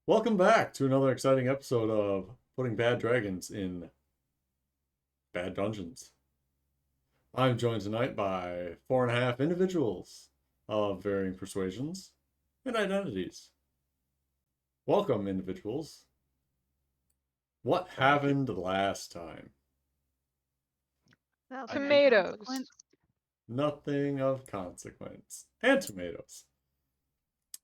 Welcome back to another exciting episode of putting bad dragons in bad dungeons. I'm joined tonight by 4.5 individuals of varying persuasions and identities. Welcome, individuals. What Thank you. happened last time? Nothing of Tomatoes. consequence. Nothing of consequence. And tomatoes.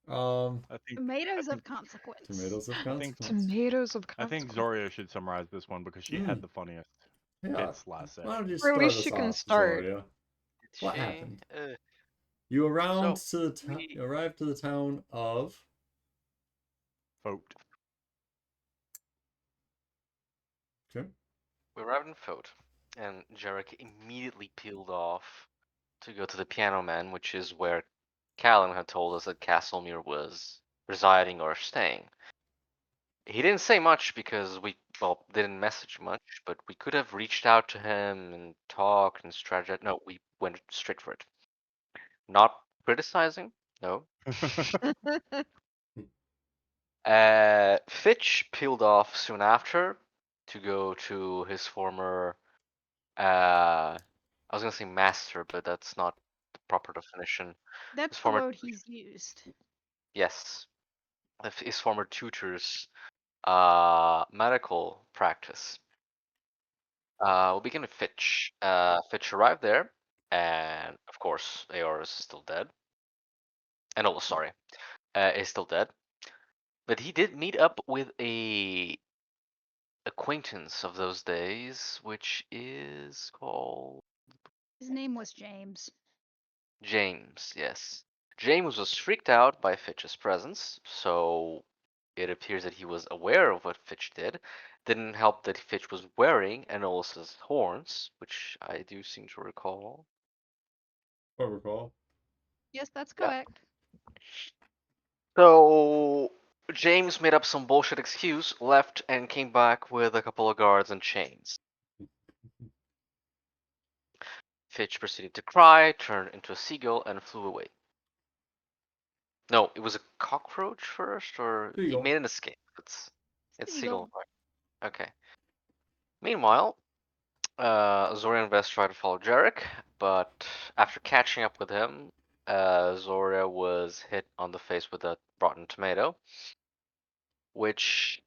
Um, I think Tomatoes think of consequence. tomatoes of I think consequence. Tomatoes of I think Zoria should summarize this one because she had Hmm. the funniest Yeah. bits last Why don't session. you Or at start least us she can off, start. Zoria? Did What she? happened? You arrived So to the we you arrived to the town of Vote. okay. we arrived in Fote, and Jarek immediately peeled off to go to the Piano Man, which is where Callum had told us that Castlemere was residing or staying. He didn't say much because we didn't message much, but we could have reached out to him and talked and strategized. No, we went straight for it. Not criticizing, no. Fitch peeled off soon after to go to his former I was gonna say master, but that's not the proper definition. That's His the former word he's used. yes, his former tutor's medical practice. We'll begin with Fitch. Fitch arrived there, and of course, Aorus is still dead. And oh, sorry, is still dead. But he did meet up with a acquaintance of those days, which is called His name was James. James. Yes, James was freaked out by Fitch's presence, so it appears that he was aware of what Fitch did. Didn't help that Fitch was wearing Anolus's horns, which I do seem to recall. I recall. Yes, that's Yeah. correct. So James made up some bullshit excuse, left, and came back with a couple of guards and chains. Fitch proceeded to cry, turned into a seagull, and flew away. No, it was a cockroach first, or he Seagull. made an escape. It's seagull. Seagull. Okay. Meanwhile, Zoria and Vest try to follow Jarek, but after catching up with him, Zoria was hit on the face with a rotten tomato, which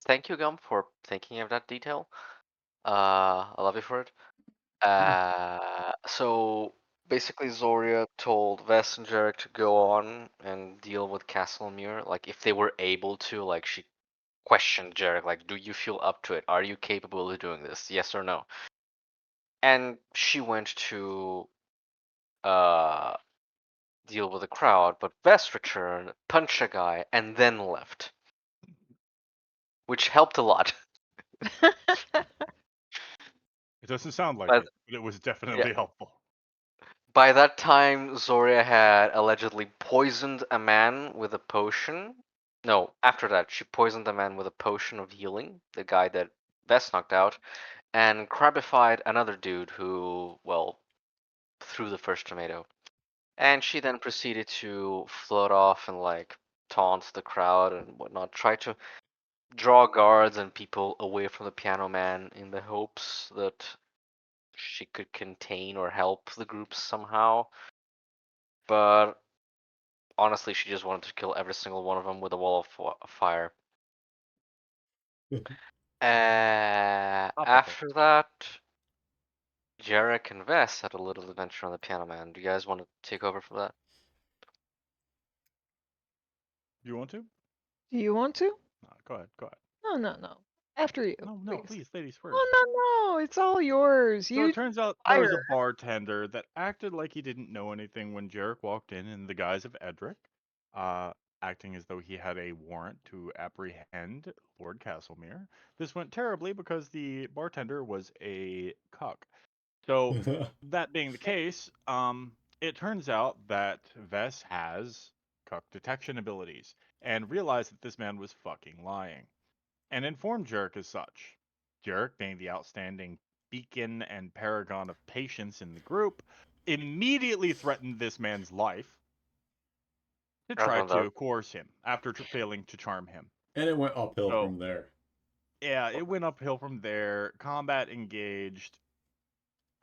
thank you, Gum, for thinking of that detail. I love you for it. So basically, Zoria told Vest and Jarek to go on and deal with Castlemere, like if they were able to. Like she questioned Jarek, like, "Do you feel up to it? Are you capable of doing this? Yes or no?" And she went to uh deal with the crowd, but Vest returned, punched a guy, and then left, which helped a lot. It doesn't sound like But it, but it was yeah, definitely helpful. by that time, Zoria had allegedly poisoned a man with a potion. No, after that, she poisoned a man with a potion of healing, the guy that Vest knocked out, and crabified another dude who, well, threw the first tomato. And she then proceeded to float off and like taunt the crowd and whatnot, try to draw guards and people away from the piano man in the hopes that she could contain or help the groups somehow. But honestly, she just wanted to kill every single one of them with a wall of fire. Topical. After that, Jarek and Vess had a little adventure on the piano man. Do you guys want to take over for that? You want to? Do you want to? Go ahead. Go ahead. No. After you, No, please. please, ladies first. Oh, no. It's all yours. So You it turns out there was a fire. bartender that acted like he didn't know anything when Jarek walked in the guise of Edric, acting as though he had a warrant to apprehend Lord Castlemere. This went terribly because the bartender was a cuck. So that being the case, it turns out that Vess has cuck detection abilities and realized that this man was fucking lying and informed Jarek as such. Jarek, being the outstanding beacon and paragon of patience in the group, immediately threatened this man's life to Rather try than that. to coerce him after failing to charm him. And it went uphill So- from there. Yeah, it went uphill from there. Combat engaged.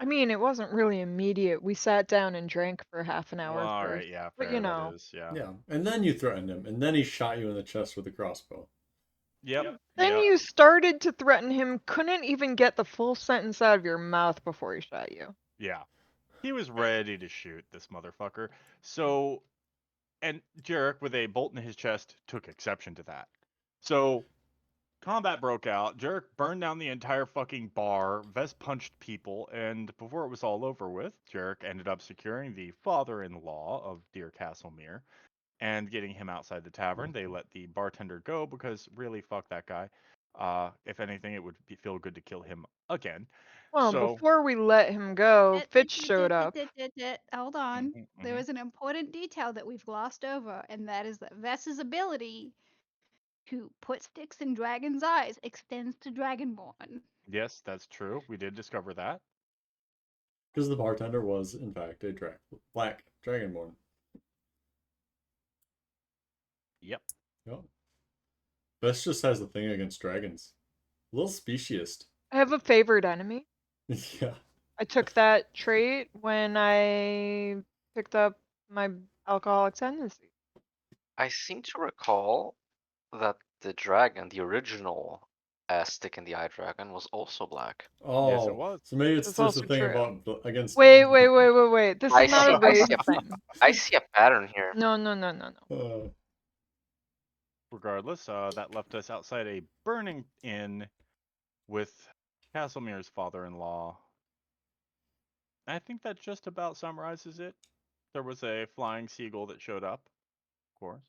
I mean, it wasn't really immediate. We sat down and drank for half an hour Well, all first. right, yeah, but fair. you That know. is, yeah. Yeah. And then you threatened him, and then he shot you in the chest with a crossbow. Yep. Then yep. you started to threaten him, couldn't even get the full sentence out of your mouth before he shot you. Yeah. He was ready to shoot this motherfucker. So, and Jarek, with a bolt in his chest, took exception to that. So, combat broke out. Jarek burned down the entire fucking bar. Vest punched people, and before it was all over with, Jarek ended up securing the father-in-law of dear Castlemere and getting him outside the tavern. They let the bartender go because really, fuck that guy. If anything, it would feel good to kill him again. Well, So- before we let him go, Fitch showed up. Hold on. Mhm, There mhm. was an important detail that we've glossed over, and that is that Vess's ability to put sticks in dragons' eyes extends to Dragonborn. Yes, that's true. We did discover that. Because the bartender was, in fact, a black dragonborn. Yep. Yep. Bess just has a thing against dragons. A little speciest. I have a favorite enemy. Yeah. I took that trait when I picked up my alcoholic tendency. I seem to recall that the dragon, the original stick in the eye dragon, was also black. Oh, Yes, it was. so maybe it's That's just a also thing true. about against. Wait. This I is not see- a I race see a- thing. I see a pattern here. No. Regardless, that left us outside a burning inn with Castlemere's father-in-law. I think that just about summarizes it. There was a flying seagull that showed up, of course.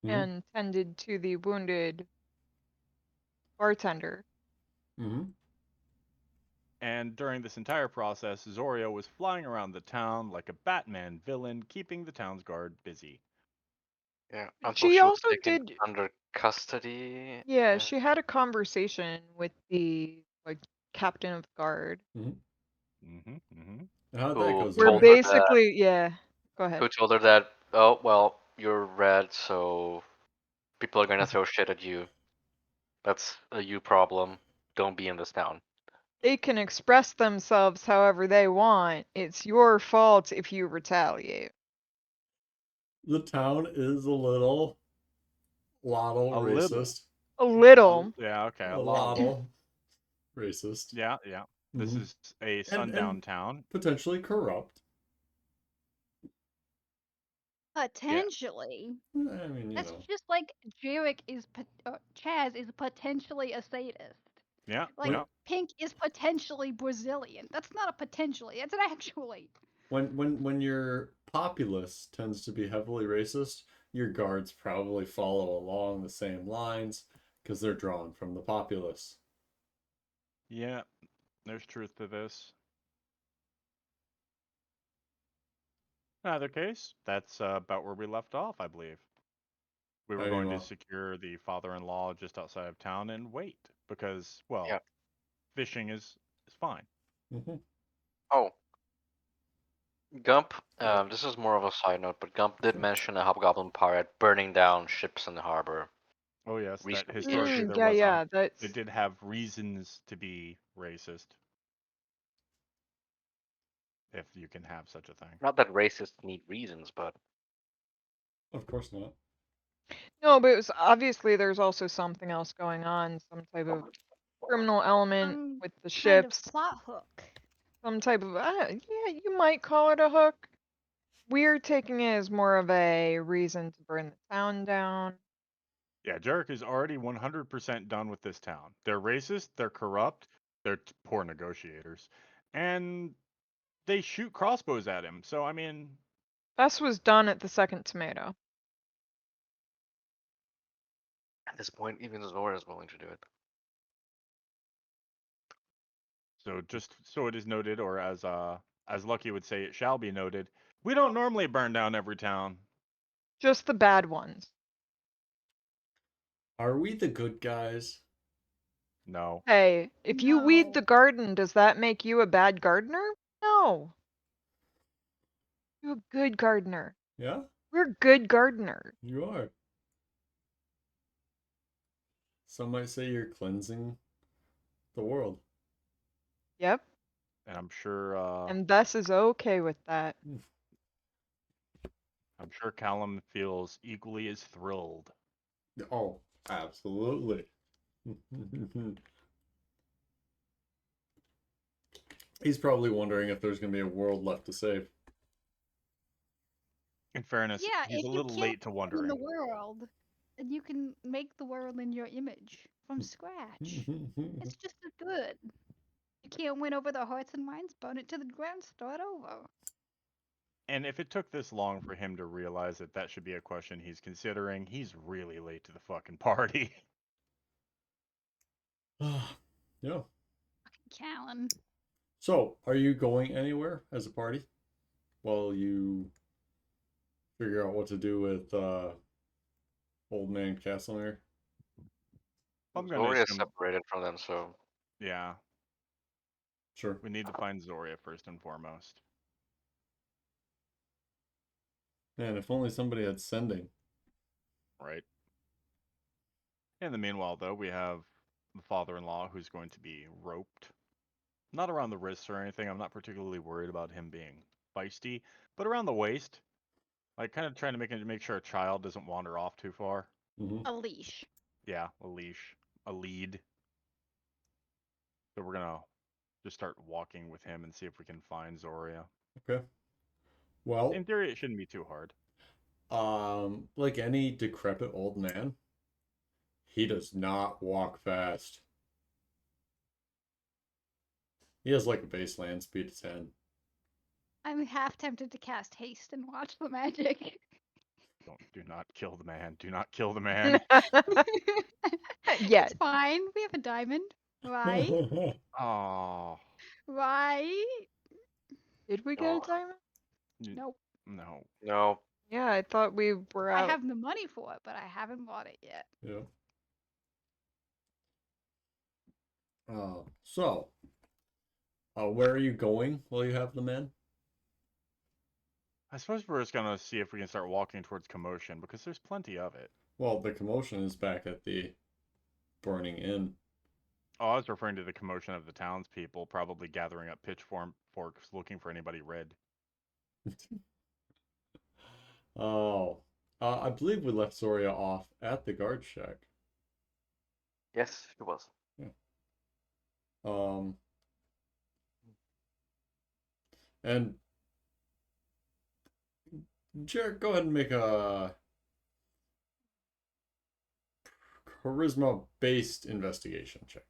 Mhm. And tended to the wounded bartender. Mhm. And during this entire process, Zorio was flying around the town like a Batman villain, keeping the town's guard busy. Yeah. But Until she she was also taken did- under custody. Yeah, she had a conversation with the captain of the guard. Mm-hmm. Mm-hmm. How'd that go, Who We're told Zoe? her that- basically, yeah. Go ahead. Who told her that? Oh well, you're red, so people are gonna throw shit at you. That's a you problem. Don't be in this town. They can express themselves however they want. It's your fault if you retaliate. The town is a little A little. racist. A little. Yeah, okay, A a lot. little racist. Yeah. This Mhm. is a sundown town. Potentially corrupt. Potentially. I mean, you That's know. just like Jarek is, Chaz is potentially a sadist. Yeah. Like yeah. Pink is potentially Brazilian. That's not a potentially. That's an actually. When your populace tends to be heavily racist, your guards probably follow along the same lines because they're drawn from the populace. Yeah, there's truth to this. In either case, that's about where we left off, I believe. We were I going mean, to well- secure the father-in-law just outside of town and wait because, well, Yeah. fishing is fine. Mhm. Oh. Gump, this is more of a side note, but Gump did mention a hobgoblin pirate burning down ships in the harbor. Oh yes, that Reasonably historically ish. there was. Yeah, that's. They did have reasons to be racist, if you can have such a thing. Not that racists need reasons, but Of course not. No, but it was obviously there's also something else going on, some type of criminal element Some with the Kind of ships, plot hook. some type of yeah, you might call it a hook. We're taking it as more of a reason to burn the town down. Yeah, Jarek is already 100% done with this town. They're racist, they're corrupt, they're poor negotiators, and they shoot crossbows at him. So I mean, Bess was done at the second tomato. at this point, even Zora is willing to do it. so just so it is noted, or as Lucky would say, it shall be noted. We don't normally burn down every town. Just the bad ones. Are we the good guys? No. Hey, if you weed the No. garden, does that make you a bad gardener? No. You're a good gardener. Yeah? We're good gardeners. You are. Some might say you're cleansing the world. Yep. And I'm sure And Bess is okay with that. Callum feels equally as thrilled. Oh, absolutely. He's probably wondering if there's going to be a world left to save. In fairness, Yeah, he's if a you little kill late to everyone in wondering. the world, then you can make the world in your image from scratch. It's just as good. You can't win over the hearts and minds, burn it to the ground, start over. And if it took this long for him to realize that that should be a question he's considering, he's really late to the fucking party. Yeah. Callan. So, are you going anywhere as a party while you figure out what to do with old man Castlemere? I'm gonna Zoria assume, separated from them, so yeah, Sure. we need to find Zoria first and foremost. Man, if only somebody had sending. Right. In the meanwhile, though, we have the father-in-law who's going to be roped. Not around the wrists or anything. I'm not particularly worried about him being feisty, but around the waist. Like, kind of trying to make sure a child doesn't wander off too far. Mm-hmm. A leash. Yeah, a leash, a lead. So we're gonna just start walking with him and see if we can find Zoria. Okay. Well, In theory, it shouldn't be too hard. like any decrepit old man, he does not walk fast. He has like a baseline speed of 10. I'm half tempted to cast haste and watch the magic. Do not kill the man. Do not kill the man. Yes. It's fine. We have a diamond. Right? Oh, Right? Did we get a Oh. diamond? Nope. no. no. Yeah, I thought we were I out. have the money for it, but I haven't bought it yet. Yeah. So, where are you going while you have the men? I suppose we're just gonna see if we can start walking towards commotion because there's plenty of it. Well, the commotion is back at the burning inn. Oh, I was referring to the commotion of the townspeople probably gathering up pitchforks looking for anybody red. Oh, I believe we left Zoria off at the guard shack. Yes, it was. Um, and Jared, go ahead and make a charisma-based investigation check.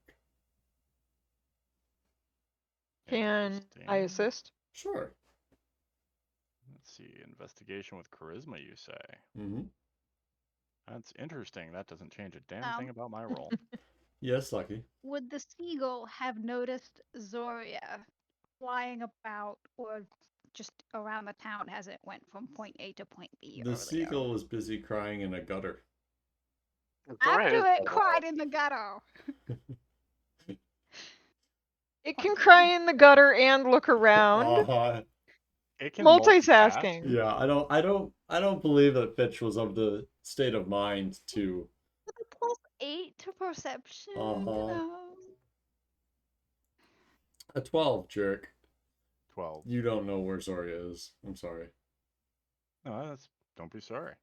Can I Interesting. assist? Sure. Let's see. Investigation with charisma, you say? Mm-hmm. That's interesting. That doesn't change a damn thing about my roll. Yes, Lucky. Would the seagull have noticed Zoria flying about or just around the town as it went from point A to point B The earlier? seagull was busy crying in a gutter. After it cried in the gutter. It can cry in the gutter and look around. It can Multitasking. Yeah, I don't believe that Fitch was of the state of mind to. With a +8 to perception. A 12, jerk. 12. You don't know where Zoria is. I'm sorry. No, don't be sorry.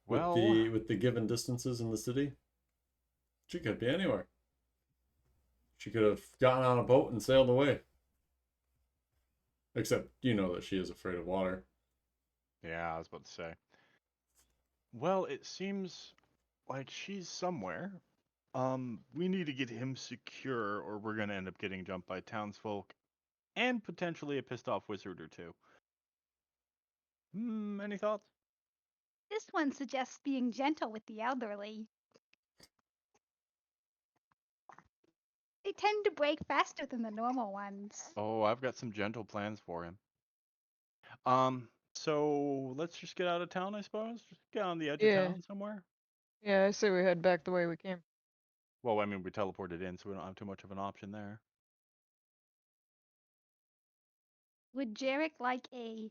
With Well, the given distances in the city, she could be anywhere. She could have gotten on a boat and sailed away. Except you know that she is afraid of water. yeah, I was about to say. Well, it seems like she's somewhere. We need to get him secure, or we're gonna end up getting jumped by townsfolk, and potentially a pissed off wizard or two. Any thoughts? This one suggests being gentle with the elderly. They tend to break faster than the normal ones. Oh, I've got some gentle plans for him. So let's just get out of town, I suppose. Just get on the edge of Yeah. town somewhere. Yeah, I say we head back the way we came. Well, I mean, we teleported in, so we don't have too much of an option there. Would Jarek like a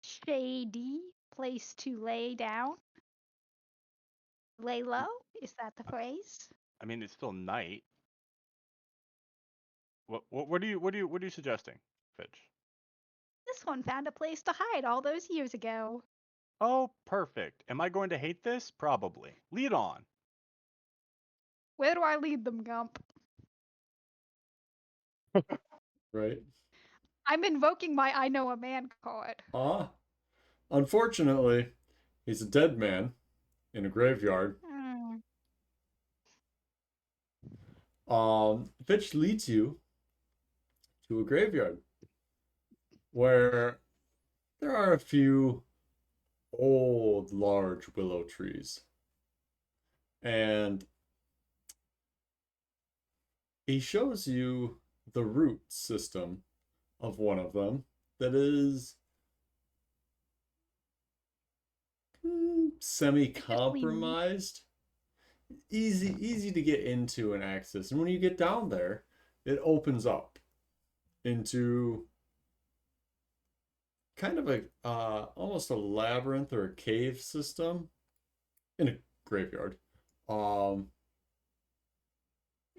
shady place to lay down. Lay low? Is that the phrase? I mean, it's still night. What are you suggesting, Fitch? This one found a place to hide all those years ago. Oh, perfect. Am I going to hate this? Probably. Lead on. Where do I lead them, Gump? Right? I'm invoking my I know a man card. Unfortunately, he's a dead man in a graveyard. Fitch leads you to a graveyard where there are a few old, large willow trees. And he shows you the root system of one of them that is semi-compromised. Easy to get into and access. And when you get down there, it opens up into kind of a almost a labyrinth or a cave system in a graveyard.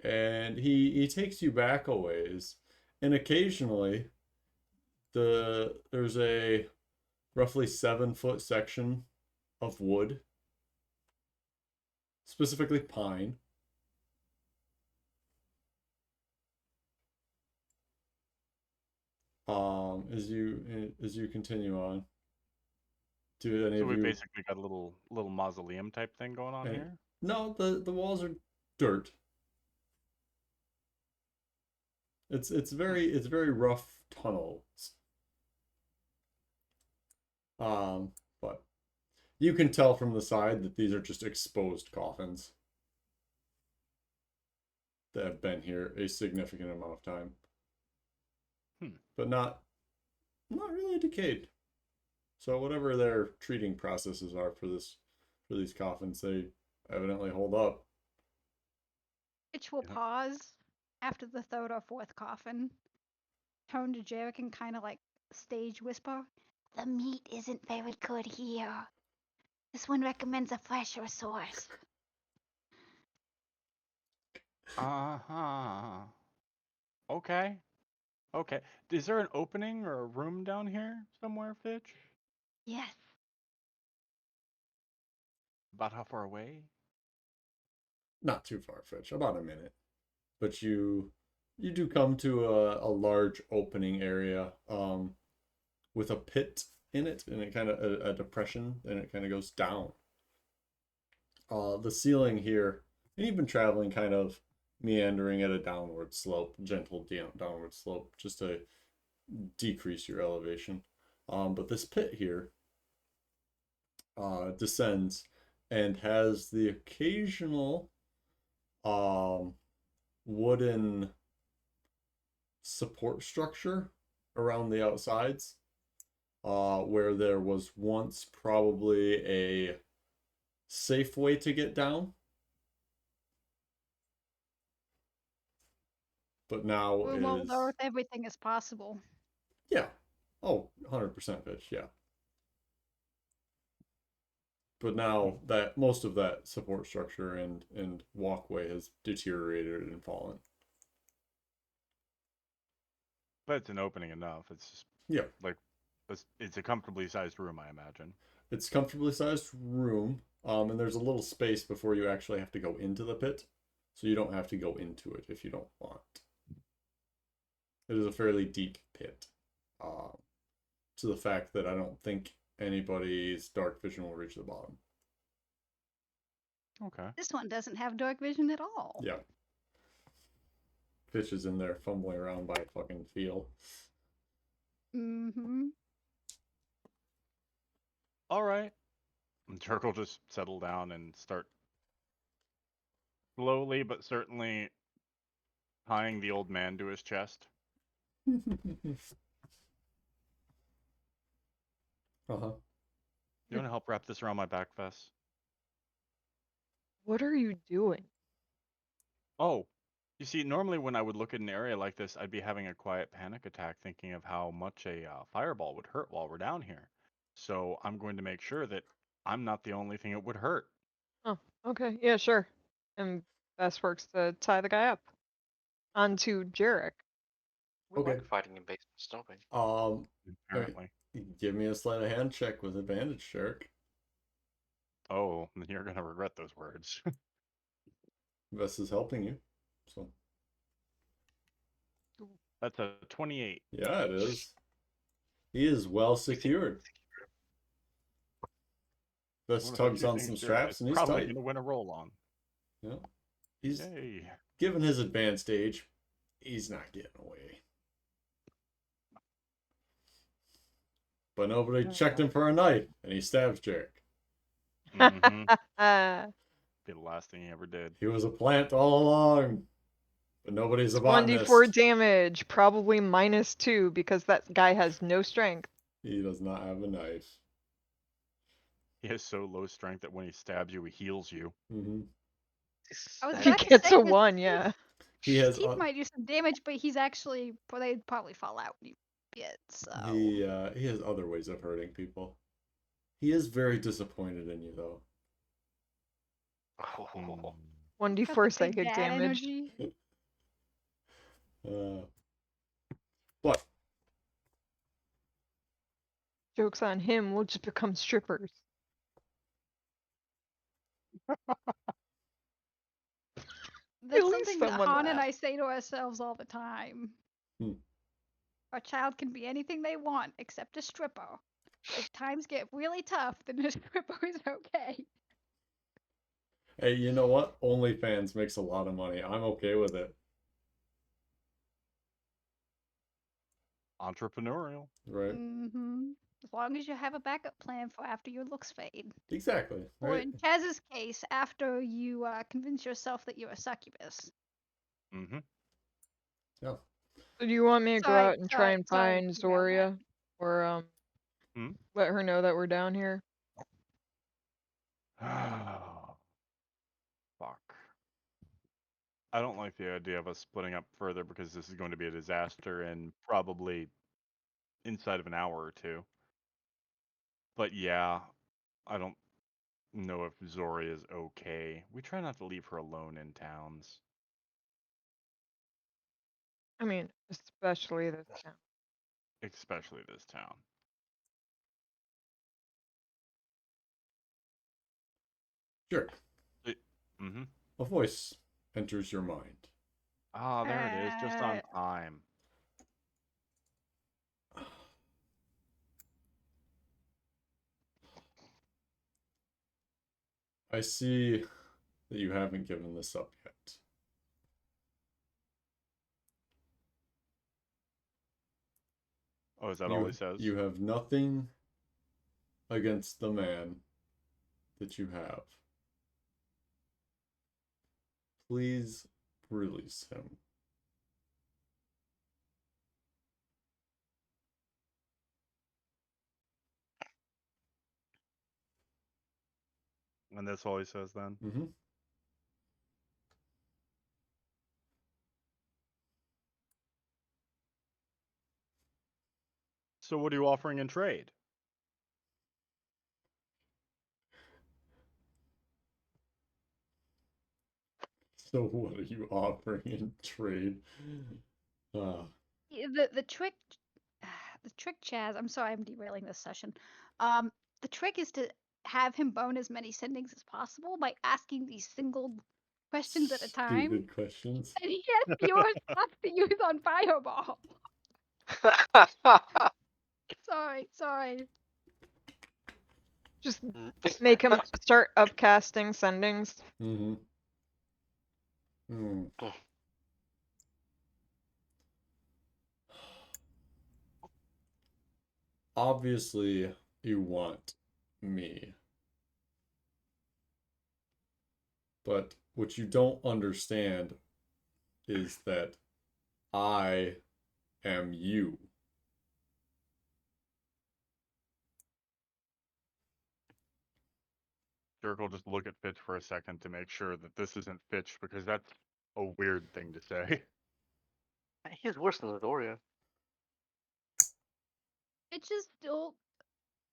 And he takes you back a ways, and occasionally there's a roughly 7-foot section of wood, specifically pine. As you continue on, do any So of we you? basically got a little mausoleum type thing going on here. No, the walls are dirt. It's very rough tunnels. But you can tell from the side that these are just exposed coffins that have been here a significant amount of time. But not really decayed. So whatever their treating processes are for these coffins, they evidently hold up. Fitch will pause after the third or fourth coffin. Turn to Jarek and kind of like stage whisper, "The meat isn't very good here. This one recommends a fresher source." Uh-huh. Okay. Okay. Is there an opening or a room down here somewhere, Fitch? Yes. About how far away? Not too far-fetched, about a minute. But you do come to a large opening area with a pit in it, and it kind of a depression, and it kind of goes down. The ceiling here, and you've been traveling kind of meandering at a downward slope, gentle downward slope, just to decrease your elevation. But this pit here descends and has the occasional wooden support structure around the outsides, where there was once probably a safe way to get down, but now Room is old earth, everything is possible. yeah. Oh, 100% Fitch, yeah. But now that most of that support structure and walkway has deteriorated and fallen. But it's an opening enough. It's just Yeah. like it's a comfortably sized room, I imagine. It's comfortably sized room, and there's a little space before you actually have to go into the pit, so you don't have to go into it if you don't want. It is a fairly deep pit, to the fact that I don't think anybody's dark vision will reach the bottom. Okay. This one doesn't have dark vision at all. Yeah. Fish is in there fumbling around by fucking feel. Mm-hmm. All right. And Turk will just settle down and start slowly but certainly tying the old man to his chest. Uh-huh. You want to help wrap this around my back, Fess? What are you doing? Oh, you see, normally when I would look at an area like this, I'd be having a quiet panic attack thinking of how much a fireball would hurt while we're down here. So I'm going to make sure that I'm not the only thing it would hurt. Oh, okay. Yeah, sure. And Bess works to tie the guy up onto Jarek. We Okay. like fighting in basements, don't we? Apparently. Give me a sleight of hand check with advantage, Shark. Oh, then you're gonna regret those words. Vess is helping you. So That's a 28. yeah, it is. He is well secured. Vess One of tugs few on things some Jarek straps is and he's probably tight. gonna win a roll on. Yeah. He's Yay. given his advanced age, he's not getting away. But nobody checked him for a knife, and he stabs Jarek. Mm-hmm. It's Be the last thing he ever did. He was a plant all along, but nobody's a 1d4 botanist. damage, probably -2 because that guy has no strength. He does not have a knife. He has so low strength that when he stabs you, he heals you. Mm-hmm. I was He about to gets say a his 1, yeah. He has teeth might do some damage, but he's actually they'd probably fall out when you bit. So he has other ways of hurting people. He is very disappointed in you, though. Mm. got 1d4 the big psychic dad damage. energy. But Joke's on him, we'll just become strippers. That's least something that someone Han and laughed. I say to ourselves all the time. Hmm. Our child can be anything they want except a stripper. If times get really tough, then a stripper is okay. hey, you know what? OnlyFans makes a lot of money. I'm okay with it. Entrepreneurial. Right? Mm-hmm. As long as you have a backup plan for after your looks fade. Exactly. Or Right? in Chaz's case, after you convince yourself that you're a succubus. Mm-hmm. Yeah. So do you want me to go Sorry, out and try and sorry find to derail that. Zoria? Or Hmm? let her know that we're down here? Fuck. I don't like the idea of us splitting up further because this is going to be a disaster and probably inside of an hour or two. But yeah, I don't know if Zori is okay. We try not to leave her alone in towns. I mean, especially this town. Especially this town. Sure. Mm-hmm. A voice enters your mind. Ah, there it is, just on time. I see that you haven't given this up yet. Oh, is that all he says? You have nothing against the man that you have. Please release him. And that's all he says then? Mm-hmm. So what are you offering in trade? So what are you offering in trade? The trick, the trick, Chaz. I'm sorry, I'm derailing this session. The trick is to have him bone as many sendings as possible by asking these single questions at a time, Stupid questions. and he has fewer spots to use on Fireball. Sorry. Just make him start upcasting sendings. Mm-hmm. Hmm. Obviously, you want me. But what you don't understand is that I am you. Dirk will just look at Fitch for a second to make sure that this isn't Fitch, because that's a weird thing to say. He's worse than Adoria. It's just still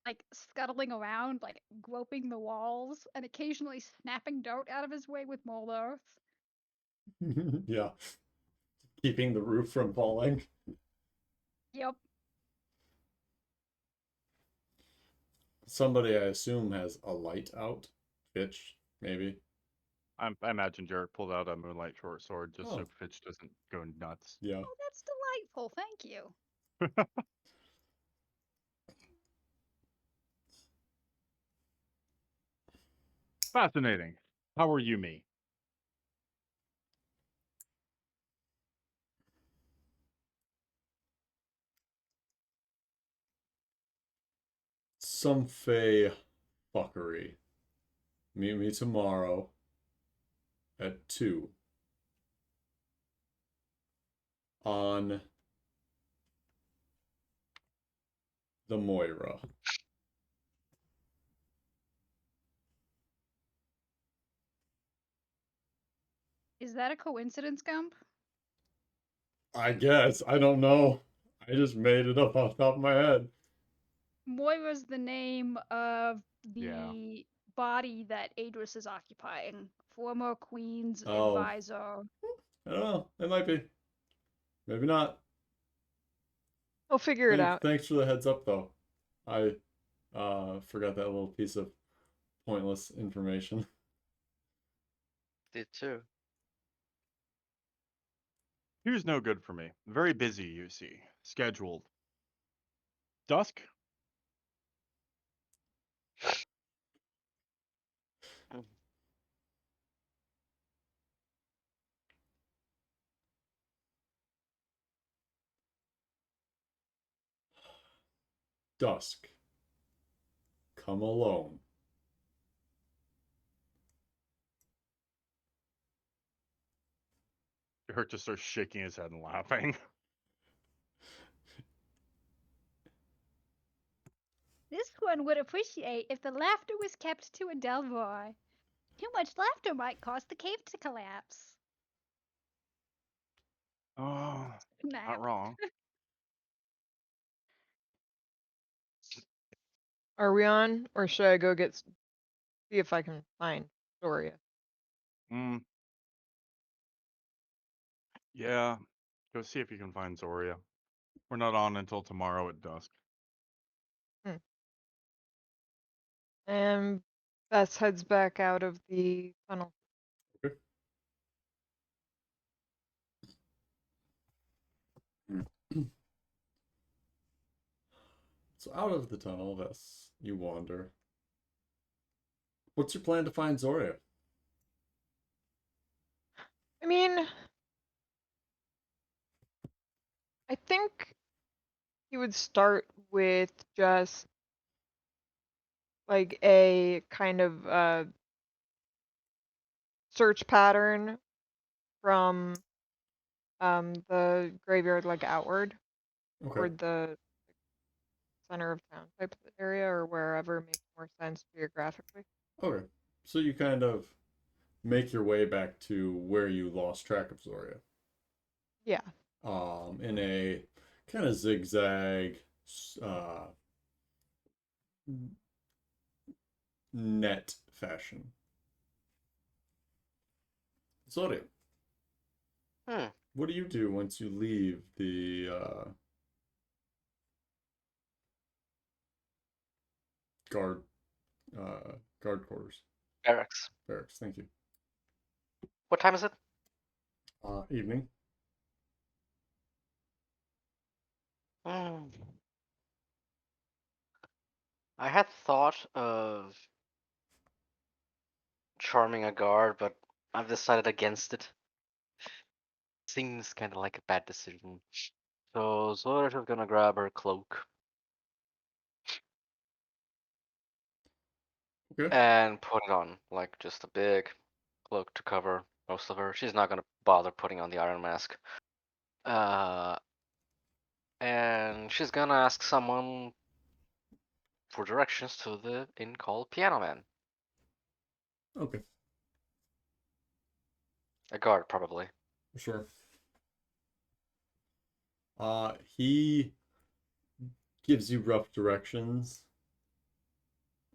like scuttling around, like groping the walls, and occasionally snapping dirt out of his way with mold earth. Yeah. Keeping the roof from falling. Yep. Somebody, I assume, has a light out. Fitch, maybe. I imagine Jarek pulled out a moonlight short sword just so Oh. Fitch doesn't go nuts. Yeah. Oh, that's delightful. Thank you. Fascinating. How are you, me? Some fey fuckery. Meet me tomorrow at 2 on the Moira. Is that a coincidence, Gump? I guess. I don't know. I just made it up off the top of my head. Moira's the name of Yeah. the body that Adris is occupying. Former Queen's Oh. advisor. I don't know. It might be. Maybe not. We'll figure it out. Thanks for the heads up, though. I forgot that little piece of pointless information. Did too. Here's no good for me. Very busy, you see. Scheduled. Dusk? Mm. Dusk. Come alone. Jarek just starts shaking his head and laughing. This one would appreciate if the laughter was kept to a Delroy. Too much laughter might cause the cave to collapse. Oh, Snap. not wrong. Are we on, or should I go see if I can find Doria? Mm. Yeah. Go see if you can find Zoria. We're not on until tomorrow at dusk. And Bess heads back out of the tunnel. Okay. So out of the tunnel, as you wander, what's your plan to find Zoria? I mean, I think you would start with just like a kind of search pattern from the graveyard like outward Okay. toward the center of town type of area or wherever makes more sense geographically. Okay. So you kind of make your way back to where you lost track of Zoria. Yeah. In a kind of zigzag uh net fashion. Zoria, Hmm. what do you do once you leave the guard guard quarters? Barracks. Barracks, thank you. What time is it? Evening. Hmm. I had thought of charming a guard, but I've decided against it. Seems kind of like a bad decision. So Zora's gonna grab her cloak Okay. and put it on, like just a big cloak to cover most of her. She's not gonna bother putting on the iron mask. Uh, and she's gonna ask someone for directions to the inn called Piano Man. Okay. A guard, probably. Sure. He gives you rough directions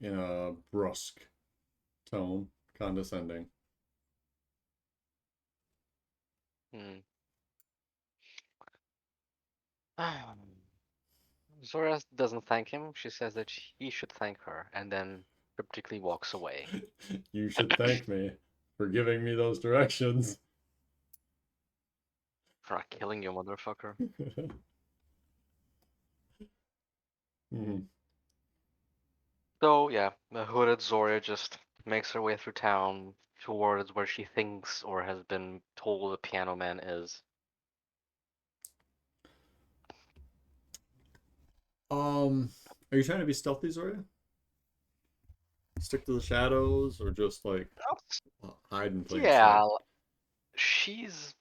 in a brusque tone, condescending. Hmm. Zora doesn't thank him. She says that he should thank her, and then cryptically walks away. You should thank me for giving me those directions. For not killing you, motherfucker. Mhm. So yeah, the hooded Zora just makes her way through town towards where she thinks or has been told the piano man is. Are you trying to be stealthy, Zoria? Stick to the shadows, or just like hide in plain sight? Yeah, she's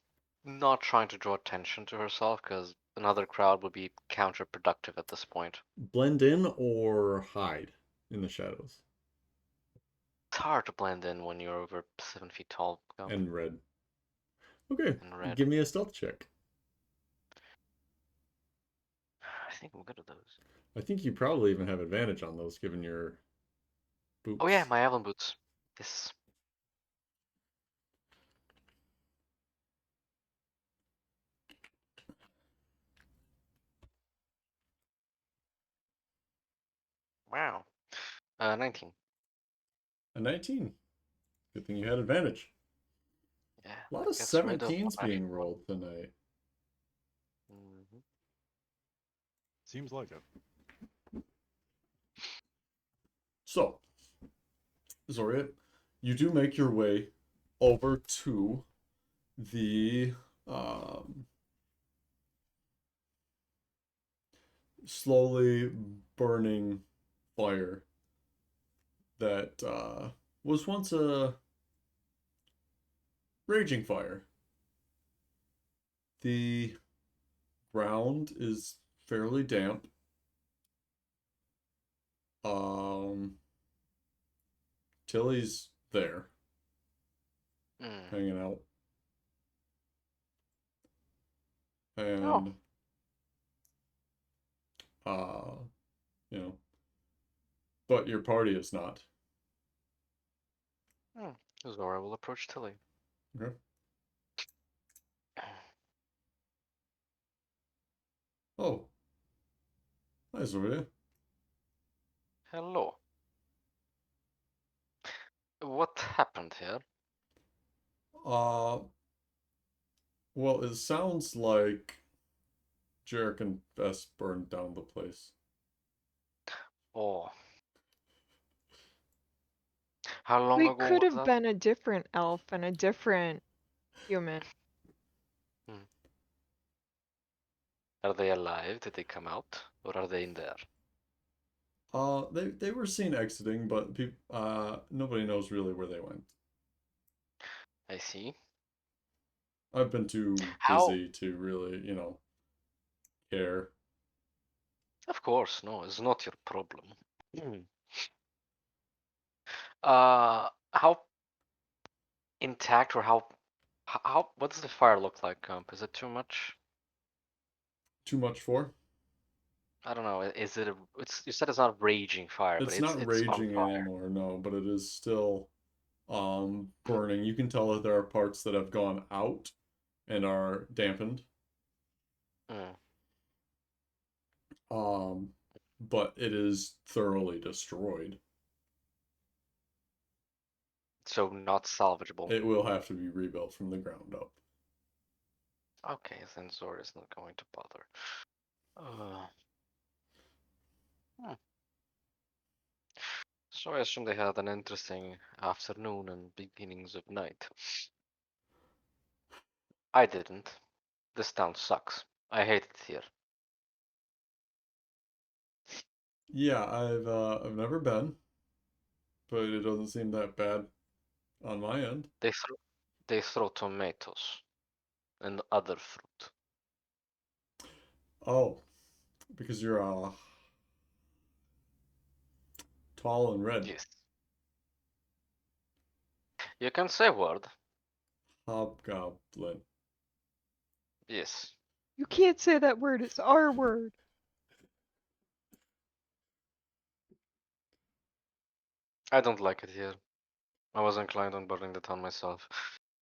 not trying to draw attention to herself because another crowd would be counterproductive at this point. Blend in or hide in the shadows? It's hard to blend in when you're over 7 feet tall, And red. Okay, and red. give me a stealth check. I think I'm good at those. I think you probably even have advantage on those given your boots. Oh yeah, my Evelyn boots. Yes. Wow. 19. A 19. Good thing you had advantage. Yeah. A lot of Gets rid of 17s my being rolled tonight. Mhm. Seems like it. So, Zoria, you do make your way over to the slowly burning fire that was once a raging fire. The ground is fairly damp. Tilly's there, Mm. hanging out. Oh. And uh, you know, but your party is not. Zora will approach Tilly. Okay. Oh, hi Zoria. Hello. What happened here? Uh, well, it sounds like Jarek and Bess burned down the place. Oh. How long We ago could was have that? been a different elf and a different human. Are they alive? Did they come out? Or are they in there? They were seen exiting, but nobody knows really where they went. I see. I've been too How? busy to really, care. Of course, no, it's not your problem. How intact or how what does the fire look like, Comp? Is it too much? Too much for? I don't know. Is it it's you said it's not a raging fire, but It's it's not it's on raging fire. anymore, no, but it is still burning. You can tell that there are parts that have gone out and are dampened. Mm. But it is thoroughly destroyed. So not salvageable. It will have to be rebuilt from the ground up. Okay, then Zor is not going to bother. Hmm. So I assume they had an interesting afternoon and beginnings of night. I didn't. This town sucks. I hate it here. Yeah, I've never been, but it doesn't seem that bad on my end. They throw tomatoes and other fruit. Oh, because you're tall and red. Yes. You can say word. Hobgoblin. Yes. You can't say that word, it's our word. I don't like it here. I was inclined on burning the town myself,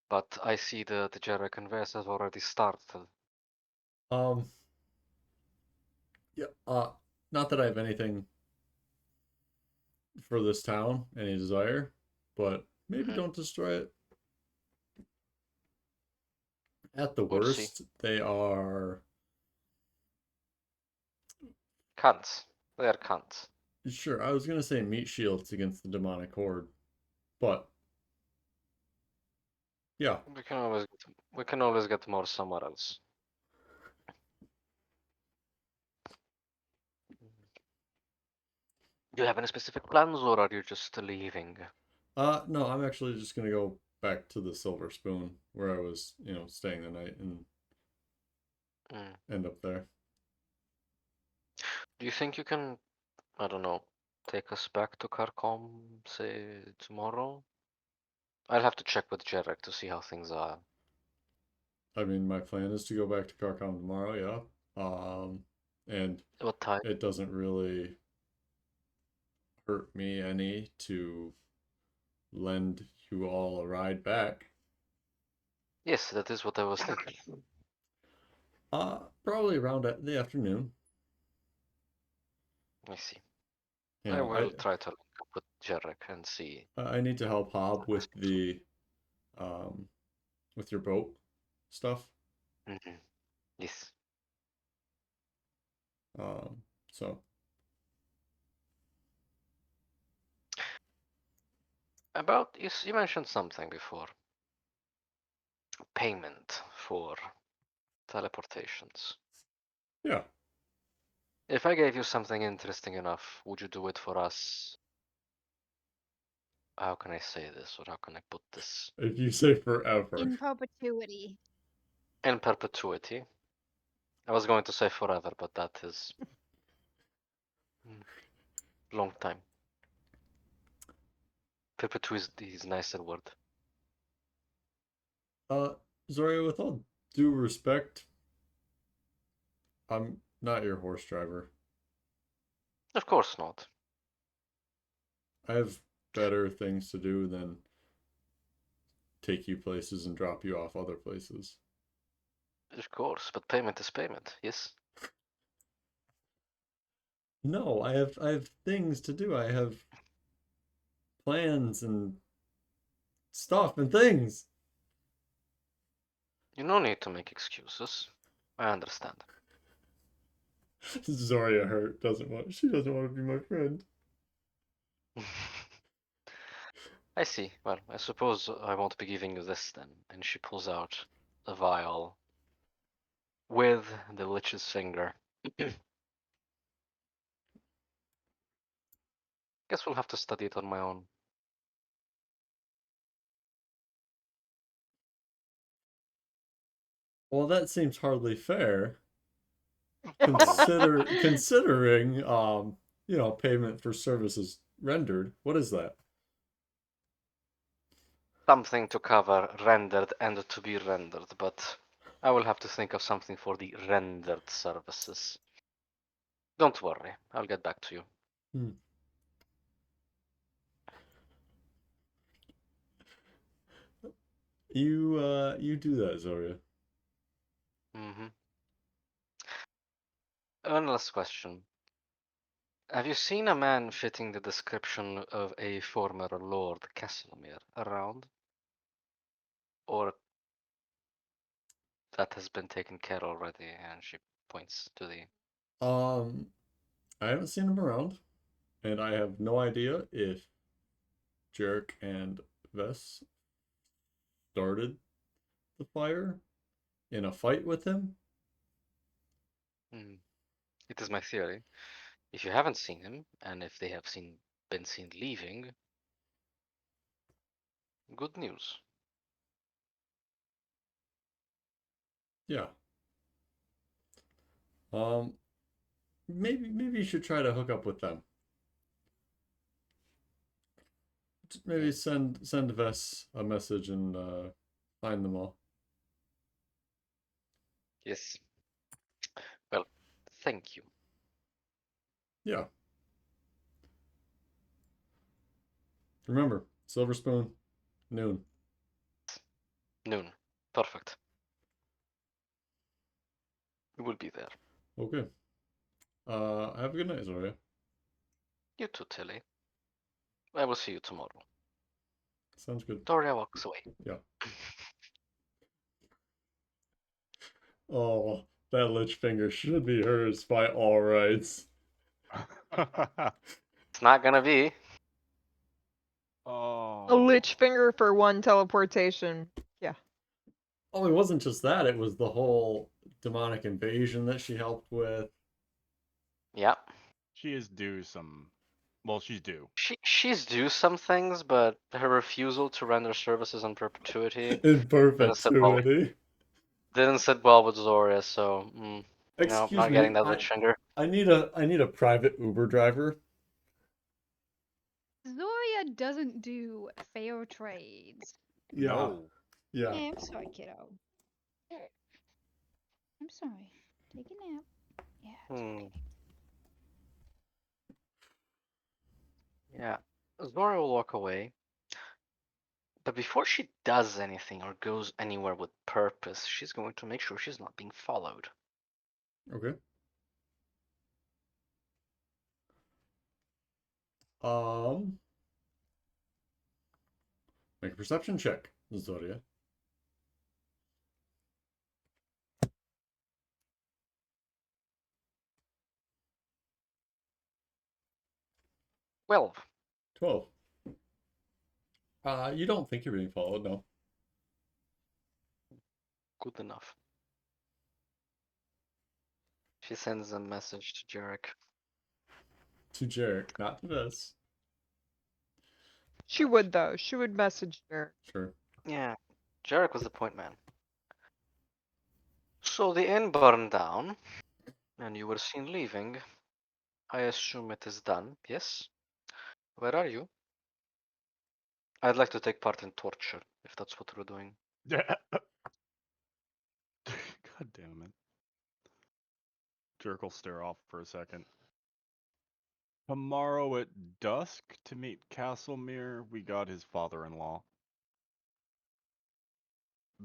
but I see the Jarek and Vess have already started. Um, yeah, not that I have anything for this town, any desire, but maybe Mhm. don't destroy it. At the We'll see. worst, they are Cunts. They are cunts. sure. I was gonna say meat shields against the demonic horde, but yeah. We can always get more somewhere else. Do you have any specific plans, or are you just leaving? No, I'm actually just gonna go back to the Silver Spoon where I was, staying the night and Mm. end up there. Do you think you can, I don't know, take us back to Kharkov, say, tomorrow? I'll have to check with Jarek to see how things are. I mean, my plan is to go back to Kharkov tomorrow, yeah. And What time? it doesn't really hurt me any to lend you all a ride back. Yes, that is what I was thinking. Probably around the afternoon. I see. You I know, will try to link up with Jarek and see. I need to help Hob with the with your boat stuff. Mhm. Yes. So About, you mentioned something before. Payment for teleportations. yeah, If I gave you something interesting enough, would you do it for us? How can I say this, or how can I put this? if you say forever. In perpetuity. In perpetuity. I was going to say forever, but that is long time. Perpetuity is nicer word. Zoria, with all due respect, I'm not your horse driver. Of course not. I have better things to do than take you places and drop you off other places. Of course, but payment is payment. Yes. No, I have things to do. I have plans and stuff and things. You no need to make excuses. I understand. Zoria hurt doesn't want she doesn't want to be my friend. I see. Well, I suppose I won't be giving you this then. And she pulls out a vial with the Lich's finger. Guess we'll have to study it on my own. Well, that seems hardly fair. Considering payment for services rendered. What is that? Something to cover rendered and to be rendered, but I will have to think of something for the rendered services. Don't worry, I'll get back to you. Hmm. You do that, Zoria. Mm-hmm. One last question. Have you seen a man fitting the description of a former Lord Castlemere around? Or that has been taken care already? And she points to the. I haven't seen him around, and I have no idea if Jarek and Vess started the fire in a fight with him. It is my theory. If you haven't seen him, and if they have been seen leaving, good news. Yeah. Um, maybe you should try to hook up with them. Maybe send Vess a message and find them all. Yes. Well, thank you. Yeah. Remember, Silver Spoon, noon. Noon. Perfect. We will be there. Okay. Have a good night, Zoria. You too, Tilly. I will see you tomorrow. Sounds good. Doria walks away. Yeah. Oh, that lich finger should be hers by all rights. It's not gonna be. Oh. A lich finger for one teleportation. Yeah. Oh, it wasn't just that. It was the whole demonic invasion that she helped with. Yeah. She is due some. Well, she's due. She's due some things, but her refusal to render services in perpetuity In perpetuity. didn't sit well with Zoria, so no, Excuse not me, getting that lich finger. I need a private Uber driver. Zoria doesn't do fair trades. Yeah. No. Yeah. Yeah, I'm sorry, kiddo. I'm sorry. Take a nap. Yeah, it's okay. Yeah. Zoria will walk away. But before she does anything or goes anywhere with purpose, she's going to make sure she's not being followed. Okay. Make a perception check, Zoria. 12. 12. You don't think you're being followed, no. Good enough. She sends a message to Jarek. To Jarek, not to us. She would though. She would message her. Sure. Yeah, Jarek was the point man. So the inn burned down, and you were seen leaving. I assume it is done, yes? Where are you? I'd like to take part in torture, if that's what we're doing. God damn it. Jerk will stare off for a second. Tomorrow at dusk to meet Castlemere, we got his father-in-law.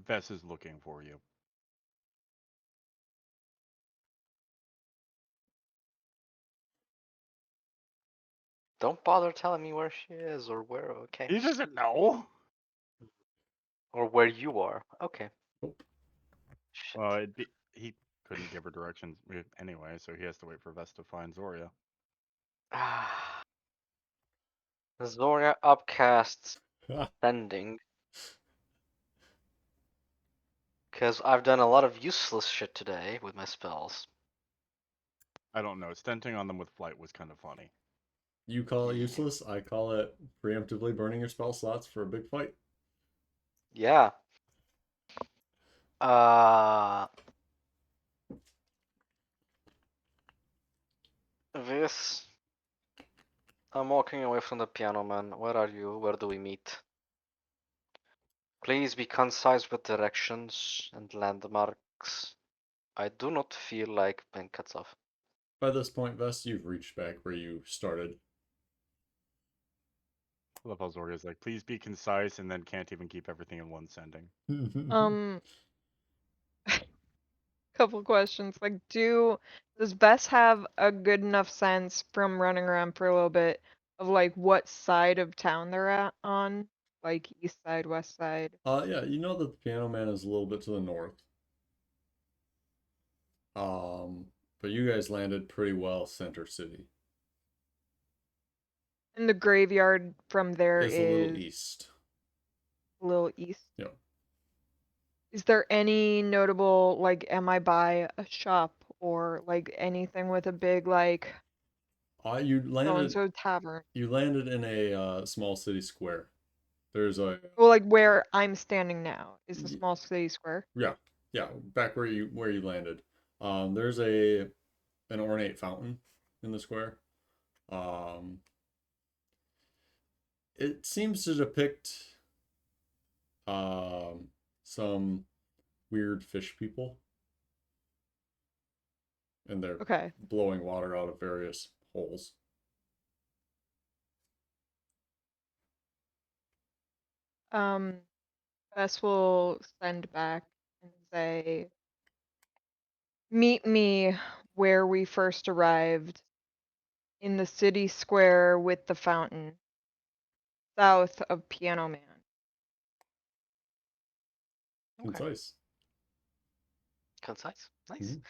Vess is looking for you. Don't bother telling me where she is or where, okay? He doesn't know. Or where you are, okay. Nope. Shit. Well, he couldn't give her directions anyway, so he has to wait for Vess to find Zoria. Zoria upcasts sending. Because I've done a lot of useless shit today with my spells. I don't know. Stenting on them with flight was kind of funny. You call it useless, I call it preemptively burning your spell slots for a big fight. Yeah. This. I'm walking away from the piano man. Where are you? Where do we meet? Please be concise with directions and landmarks. I do not feel like being cut off. By this point, Vest, you've reached back where you started. I love how Zoria's like, please be concise, and then can't even keep everything in one sending. Couple questions. Like, does Bess have a good enough sense from running around for a little bit of like what side of town they're at on? Like east side, west side? Yeah, you know that the Piano Man is a little bit to the north. But you guys landed pretty well center city. And the graveyard from there It's a little east. a little east. Yep. Is there any notable, like, am I by a shop or like anything with a big like You so and landed so tavern? you landed in a small city square. There's a Well, like where I'm standing now is the Y- small city square. yeah, back where you landed. There's an ornate fountain in the square. It seems to depict some weird fish people, and they're Okay. blowing water out of various holes. Bess will send back and say, meet me where we first arrived, in the city square with the fountain, south of Piano Man. Okay. Concise. Concise. Nice. Mhm.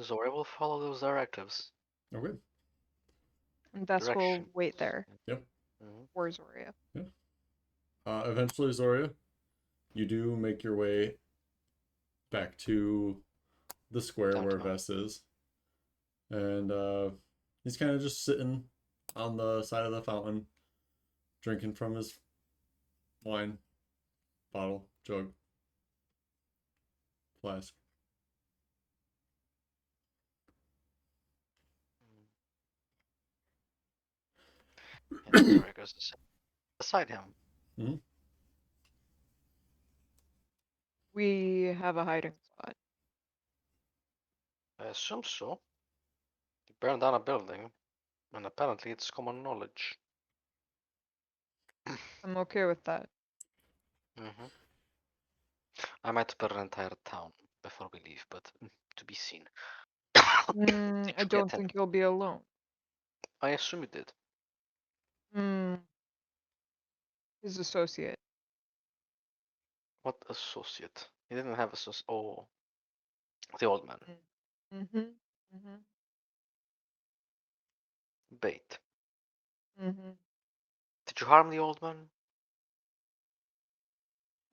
Zora will follow those directives. Okay. And Bess will Direction. wait there Yep. Mhm. for Zoria. Eventually, Zoria, you do make your way back to the square where Downtown. Vess is. And he's kind of just sitting on the side of the fountain, drinking from his wine bottle, jug, flask. And Zora goes to sit beside him. Mm-hmm. We have a hiding spot. I assume so. You burned down a building, and apparently it's common knowledge. I'm okay with that. Mm-hmm. I might burn an entire town before we leave, but to be seen. Did I you get don't him? think you'll be alone. I assume you did. His associate. What associate? He didn't have associate. Oh, the old man. Mm-hmm. Mm-hmm. Bait. Mm-hmm. Did you harm the old man?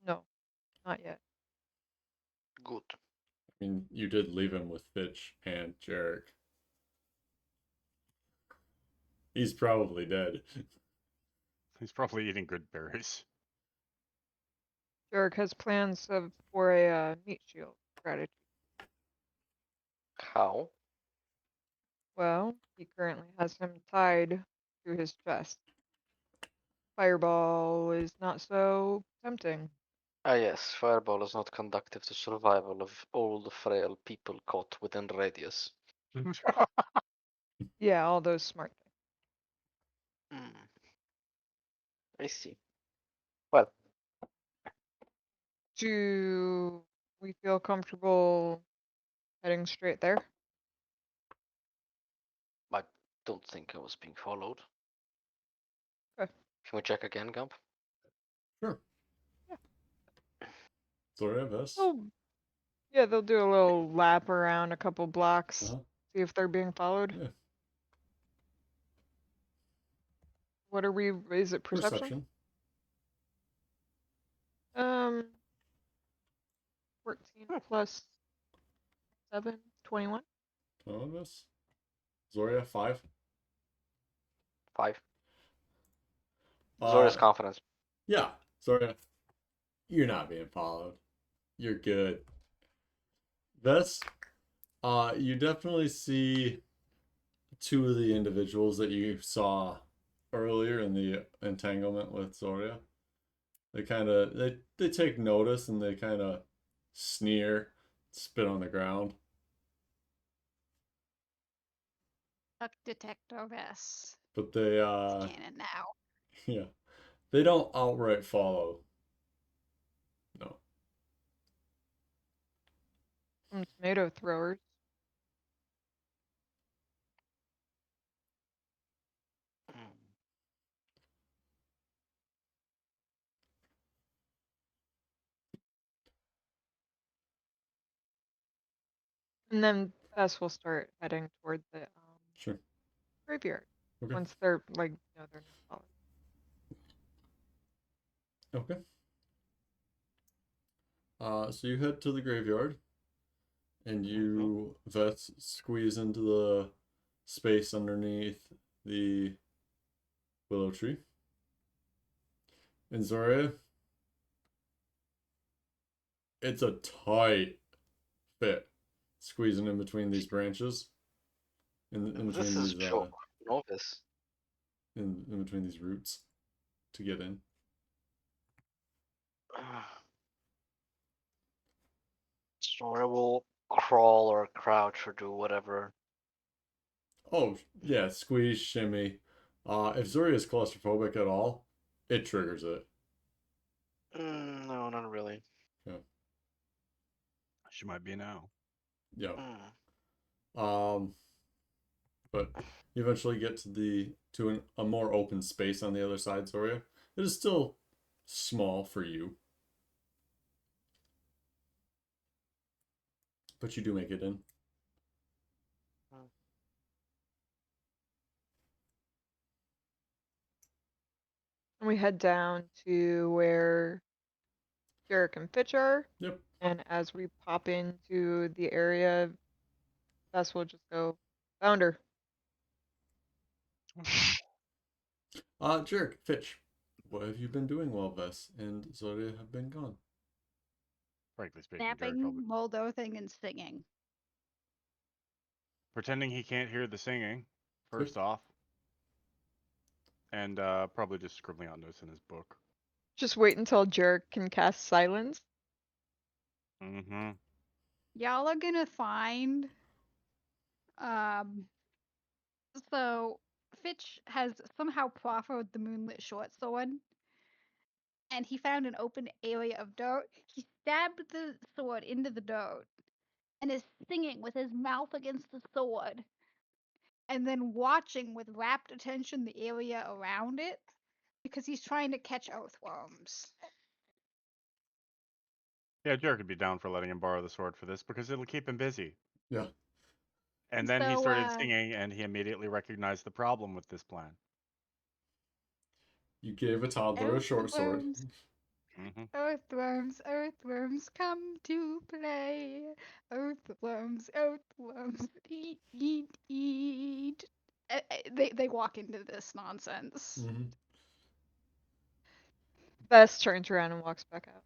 No, not yet. Good. I mean, you did leave him with Fitch and Jarek. He's probably dead. He's probably eating good berries. Jarek has plans for a meat shield strategy. How? Well, he currently has him tied to his chest. Fireball is not so tempting. Ah yes, fireball is not conductive to survival of old, frail people caught within radius. Yeah, all those smart things. I see. Well, Do we feel comfortable heading straight there? I don't think I was being followed. Okay. Can we check again, Gump? Sure. Yeah. Zoria, Vess. Oh, yeah, they'll do a little lap around a couple blocks, Uh-huh. see if they're being followed. Yeah. What are we? Is it perception? 14 plus 7, 21. 21 Vess. Zoria, 5. 5. Zora's confidence. Yeah, Zoria, you're not being followed. You're good. Vess, you definitely see two of the individuals that you saw earlier in the entanglement with Zoria. They take notice and they kind of sneer, spit on the ground. Duck Detective S. But they It's canon now. yeah. They don't outright follow. No. Some tomato throwers. And then Bess will start heading toward the Sure. graveyard. Okay. Once they're like, no, they're not followed. Okay. So you head to the graveyard and you Vets squeeze into the space underneath the willow tree. And Zoria, it's a tight fit squeezing in between these branches. In This between is these joke. Novice. in between these roots to get in. Zora will crawl or crouch or do whatever. Oh yeah, squeeze, shimmy. If Zoria is claustrophobic at all, it triggers it. No, not really. She might be now. Yeah. Mm. But you eventually get to a more open space on the other side, Zoria. It is still small for you, but you do make it in. Mm. And we head down to where Jarek and Fitch are. Yep. And as we pop into the area, Vess will just go, found her. Jerk, Fitch, what have you been doing while Vess and Zoria have been gone? Frankly speaking, Jarek Napping, probably Moldothing, and singing. pretending he can't hear the singing. First off, and probably just scribbling out notes in his book. Just wait until Jarek can cast silence. Mm-hmm. Y'all are gonna find. Um. So Fitch has somehow proffered the moonlit short sword, and he found an open area of dirt. He stabbed the sword into the dirt, and is singing with his mouth against the sword, and then watching with rapt attention the area around it, because he's trying to catch earthworms. Yeah, Jarek would be down for letting him borrow the sword for this because it'll keep him busy. Yeah. And then he So, started singing, and he immediately recognized the problem with this plan. You gave a toddler a short sword. earthworms, Mm-hmm. earthworms, earthworms, come to play. Earthworms, earthworms, eat, eat, eat. They walk into this nonsense. Mm-hmm. Vess turns around and walks back out.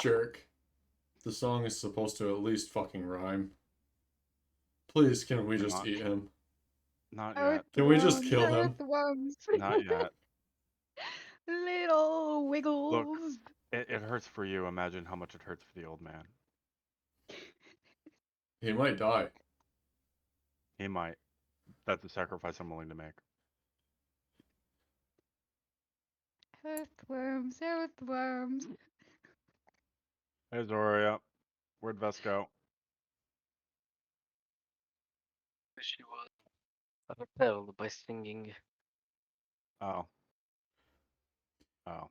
Jerk. The song is supposed to at least fucking rhyme. Please, can we just eat him? Not yet. Can we just Earthworms, kill him? earthworms. Not yet. Little Look, wiggles. it hurts for you. Imagine how much it hurts for the old man. He might die. He might. That's a sacrifice I'm willing to make. Earthworms, earthworms. Hey, Zoria. Where'd Vess go? She was repelled by singing. Oh. Oh.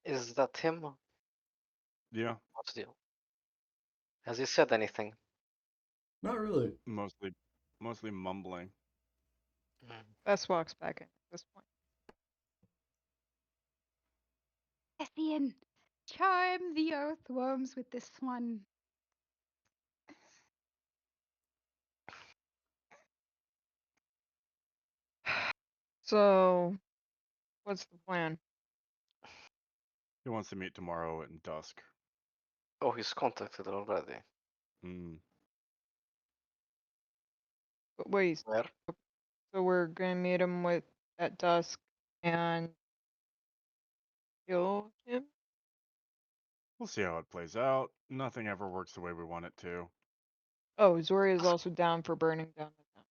Is that him? Yeah. What's the deal? Has he said anything? Not really. Mostly mumbling. Mm. Vess walks back in at this point. Essian, charm the earthworms with this one. So, what's the plan? He wants to meet tomorrow at dusk. Oh, he's contacted already. Mm. But wait, Where? so we're gonna meet him at dusk and kill him? We'll see how it plays out. Nothing ever works the way we want it to. Oh, Zoria is also down for burning down the town.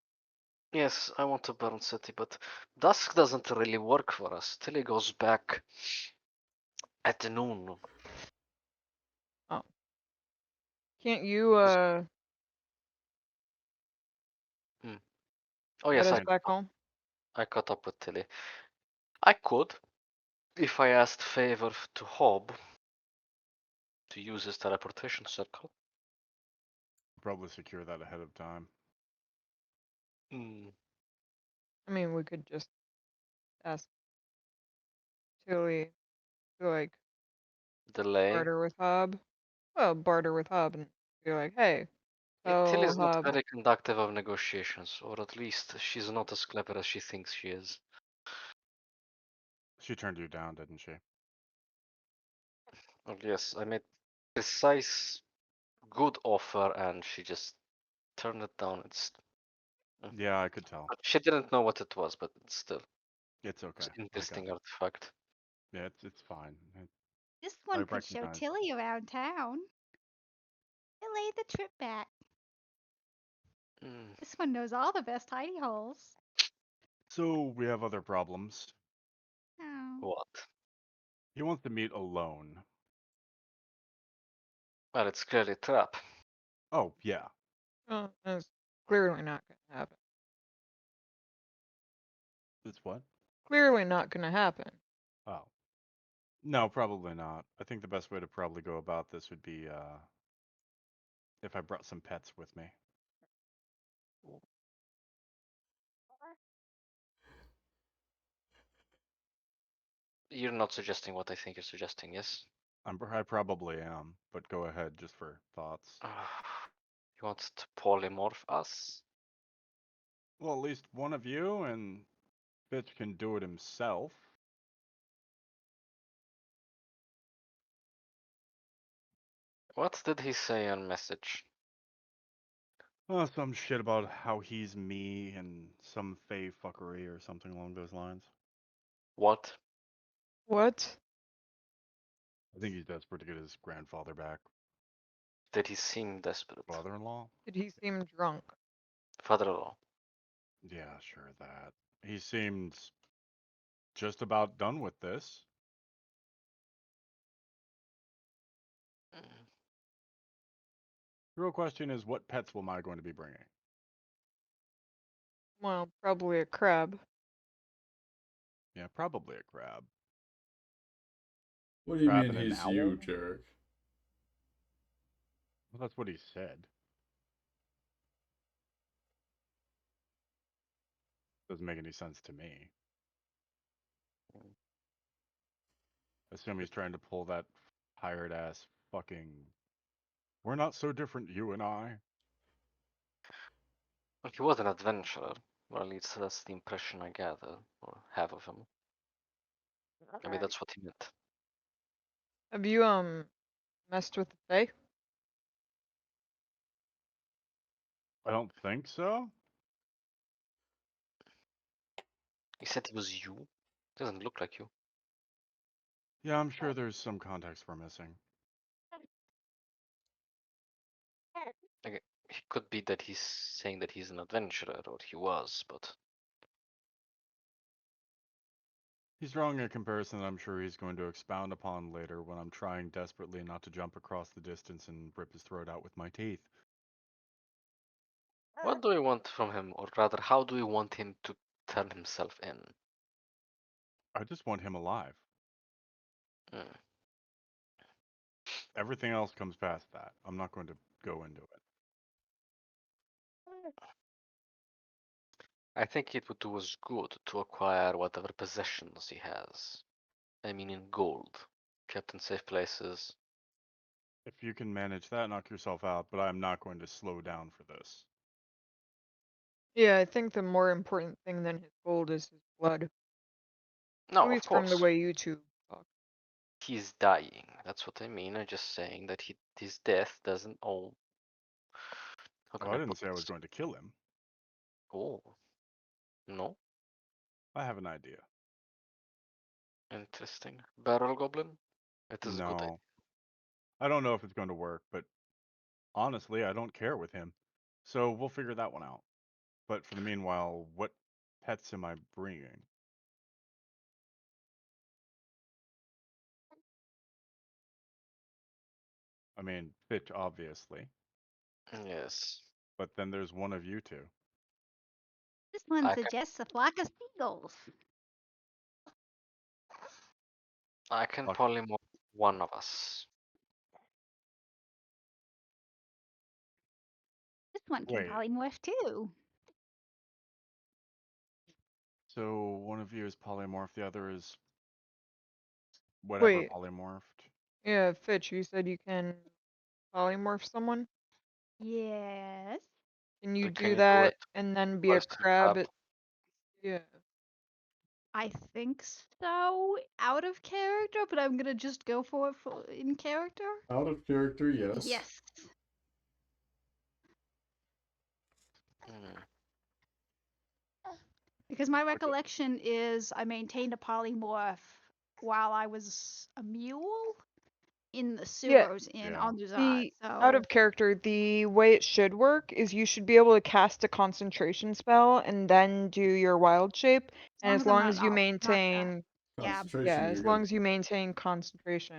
Yes, I want to burn city, but dusk doesn't really work for us till he goes back at noon. Oh. Can't you, Oh get yes, us back home? I caught up with Tilly. I could, if I asked favor to Hob to use his teleportation circle. Probably secure that ahead of time. Mm. I mean, we could just ask Tilly to, like, Delay. barter with Hob. Well, barter with Hob and be like, hey, Tilly's tell not Hob. very conductive of negotiations, or at least she's not as clever as she thinks she is. She turned you down, didn't she? Well, yes, I made precise, good offer, and she just turned it down. It's Yeah, I could tell. she didn't know what it was, but it's still It's okay. it's I got interesting it. artifact. Yeah, it's fine. This I one could show recognize. Tilly around town. Delay the trip back. Mm. This one knows all the best hidey holes. So we have other problems. Oh. What? He wants to meet alone. Well, it's clearly a trap. Oh, yeah. Oh, that's clearly not gonna happen. It's what? Clearly not gonna happen. Oh. No, probably not. I think the best way to probably go about this would be if I brought some pets with me. You're not suggesting what I think you're suggesting, yes? I probably am, but go ahead just for thoughts. He wants to polymorph us? Well, at least one of you and Fitch can do it himself. What did he say on message? Some shit about how he's me and some fey fuckery or something along those lines. What? What? I think he's desperate to get his grandfather back. Did he seem desperate? Father-in-law? Did he seem drunk? Father-in-law. Yeah, sure that. He seems just about done with this. Mm. The real question is, what pets am I going to be bringing? Well, probably a crab. Yeah, probably a crab. What do you Crab mean and an he's owl? you, Jarek? Well, that's what he said. Doesn't make any sense to me. I assume he's trying to pull that tired ass fucking. We're not so different, you and I. Well, he was an adventurer, or at least that's the impression I gather, or have of him. I mean, that's what he meant. Have you messed with the Fae? I don't think so. He said he was you? Doesn't look like you. Yeah, I'm sure there's some context we're missing. Like, it could be that he's saying that he's an adventurer, or he was, but He's drawing a comparison that I'm sure he's going to expound upon later when I'm trying desperately not to jump across the distance and rip his throat out with my teeth. what do we want from him, or rather, how do we want him to turn himself in? I just want him alive. Mm. Everything else comes past that. I'm not going to go into it. I think it would do us good to acquire whatever possessions he has. I mean, in gold, kept in safe places. If you can manage that, knock yourself out, but I'm not going to slow down for this. Yeah, I think the more important thing than his gold is his blood. No, At of least from the course. way you two talk. He's dying. That's what I mean. I'm just saying that his death doesn't all. How Well, can I I didn't put say I was this? going to kill him. Oh, no. I have an idea. Interesting. Barrel goblin? It is a good idea. No. I don't know if it's going to work, but honestly, I don't care with him. So we'll figure that one out. But for the meanwhile, what pets am I bringing? I mean, Fitch, obviously. Yes. But then there's one of you two. This one I can, suggests a flock of seagulls. I can Fuck. polymorph one of us. This one can Wait. polymorph too. So one of you is polymorph, the other is whatever Wait, polymorphed. yeah, Fitch, you said you can polymorph someone? Yes. Can you But can do you do it that and then be while a still crab? crab? Yeah. I think so. Out of character, but I'm gonna just go for it in character. Out of character, yes. Yes. Hmm. Because my recollection is I maintained a polymorph while I was a mule in the Yeah. sewers in Yeah. Anduzat. Out of So character, the way it should work is you should be able to cast a concentration spell and then do your wild shape. And as I'm long not as you not that. maintain Yeah. Concentration, Yeah, you're as good. long as you maintain concentration,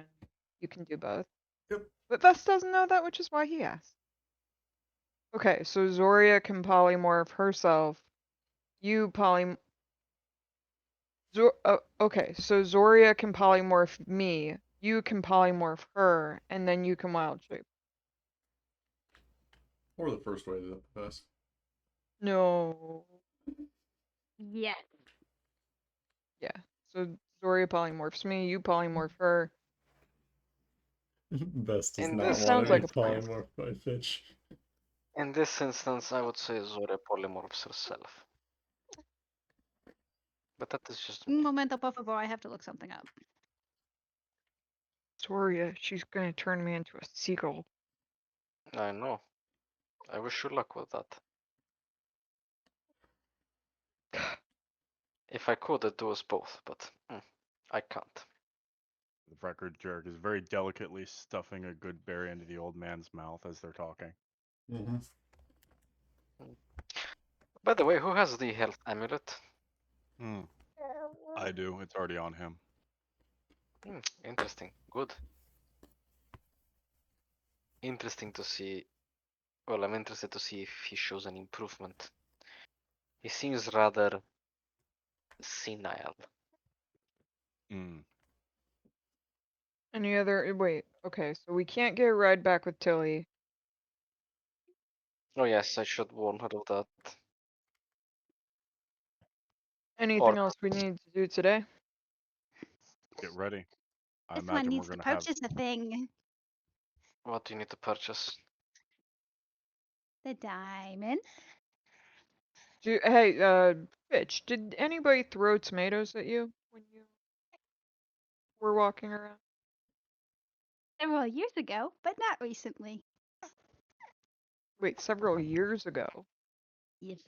you can do both. Yep. But Vest doesn't know that, which is why he asked. Okay, so Zoria can polymorph herself. You okay, so Zoria can polymorph me. You can polymorph her, and then you can wild shape. Or the first way is the best. No. Yes. Yeah. So Zoria polymorphs me. You polymorph her. Best does In not This this want sounds to be like a case, plan. polymorphed by Fitch. in this instance, I would say Zora polymorphs herself. But that is just Un me. momento, por favor. I have to look something up. Zoria, she's gonna turn me into a seagull. I know. I wish you luck with that. If I could, I'd do us both, but I can't. The record, Jerk is very delicately stuffing a good berry into the old man's mouth as they're talking. Mm-hmm. By the way, who has the health amulet? I do. It's already on him. Interesting. Good. Interesting to see. Well, I'm interested to see if he shows an improvement. He seems rather senile. Any other? Wait. Okay, so we can't get a ride back with Tilly. Oh yes, I should warn her of that. Anything Or else we need to do today? Get ready. I This one imagine we're needs to going to have. purchase a thing. what do you need to purchase? The diamond. Hey, Fitch, did anybody throw tomatoes at you when you were walking around? Several years ago, but not recently. Wait, several years ago. Yes.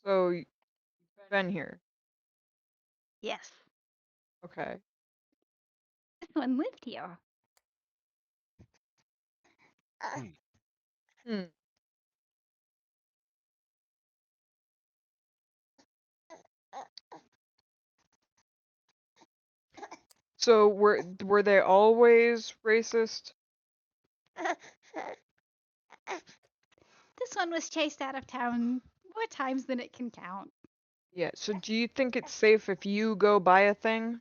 So you've been here. Yes. Okay. This one lived here. Hmm. So were they always racist? This one was chased out of town more times than it can count. Yeah. So do you think it's safe if you go buy a thing?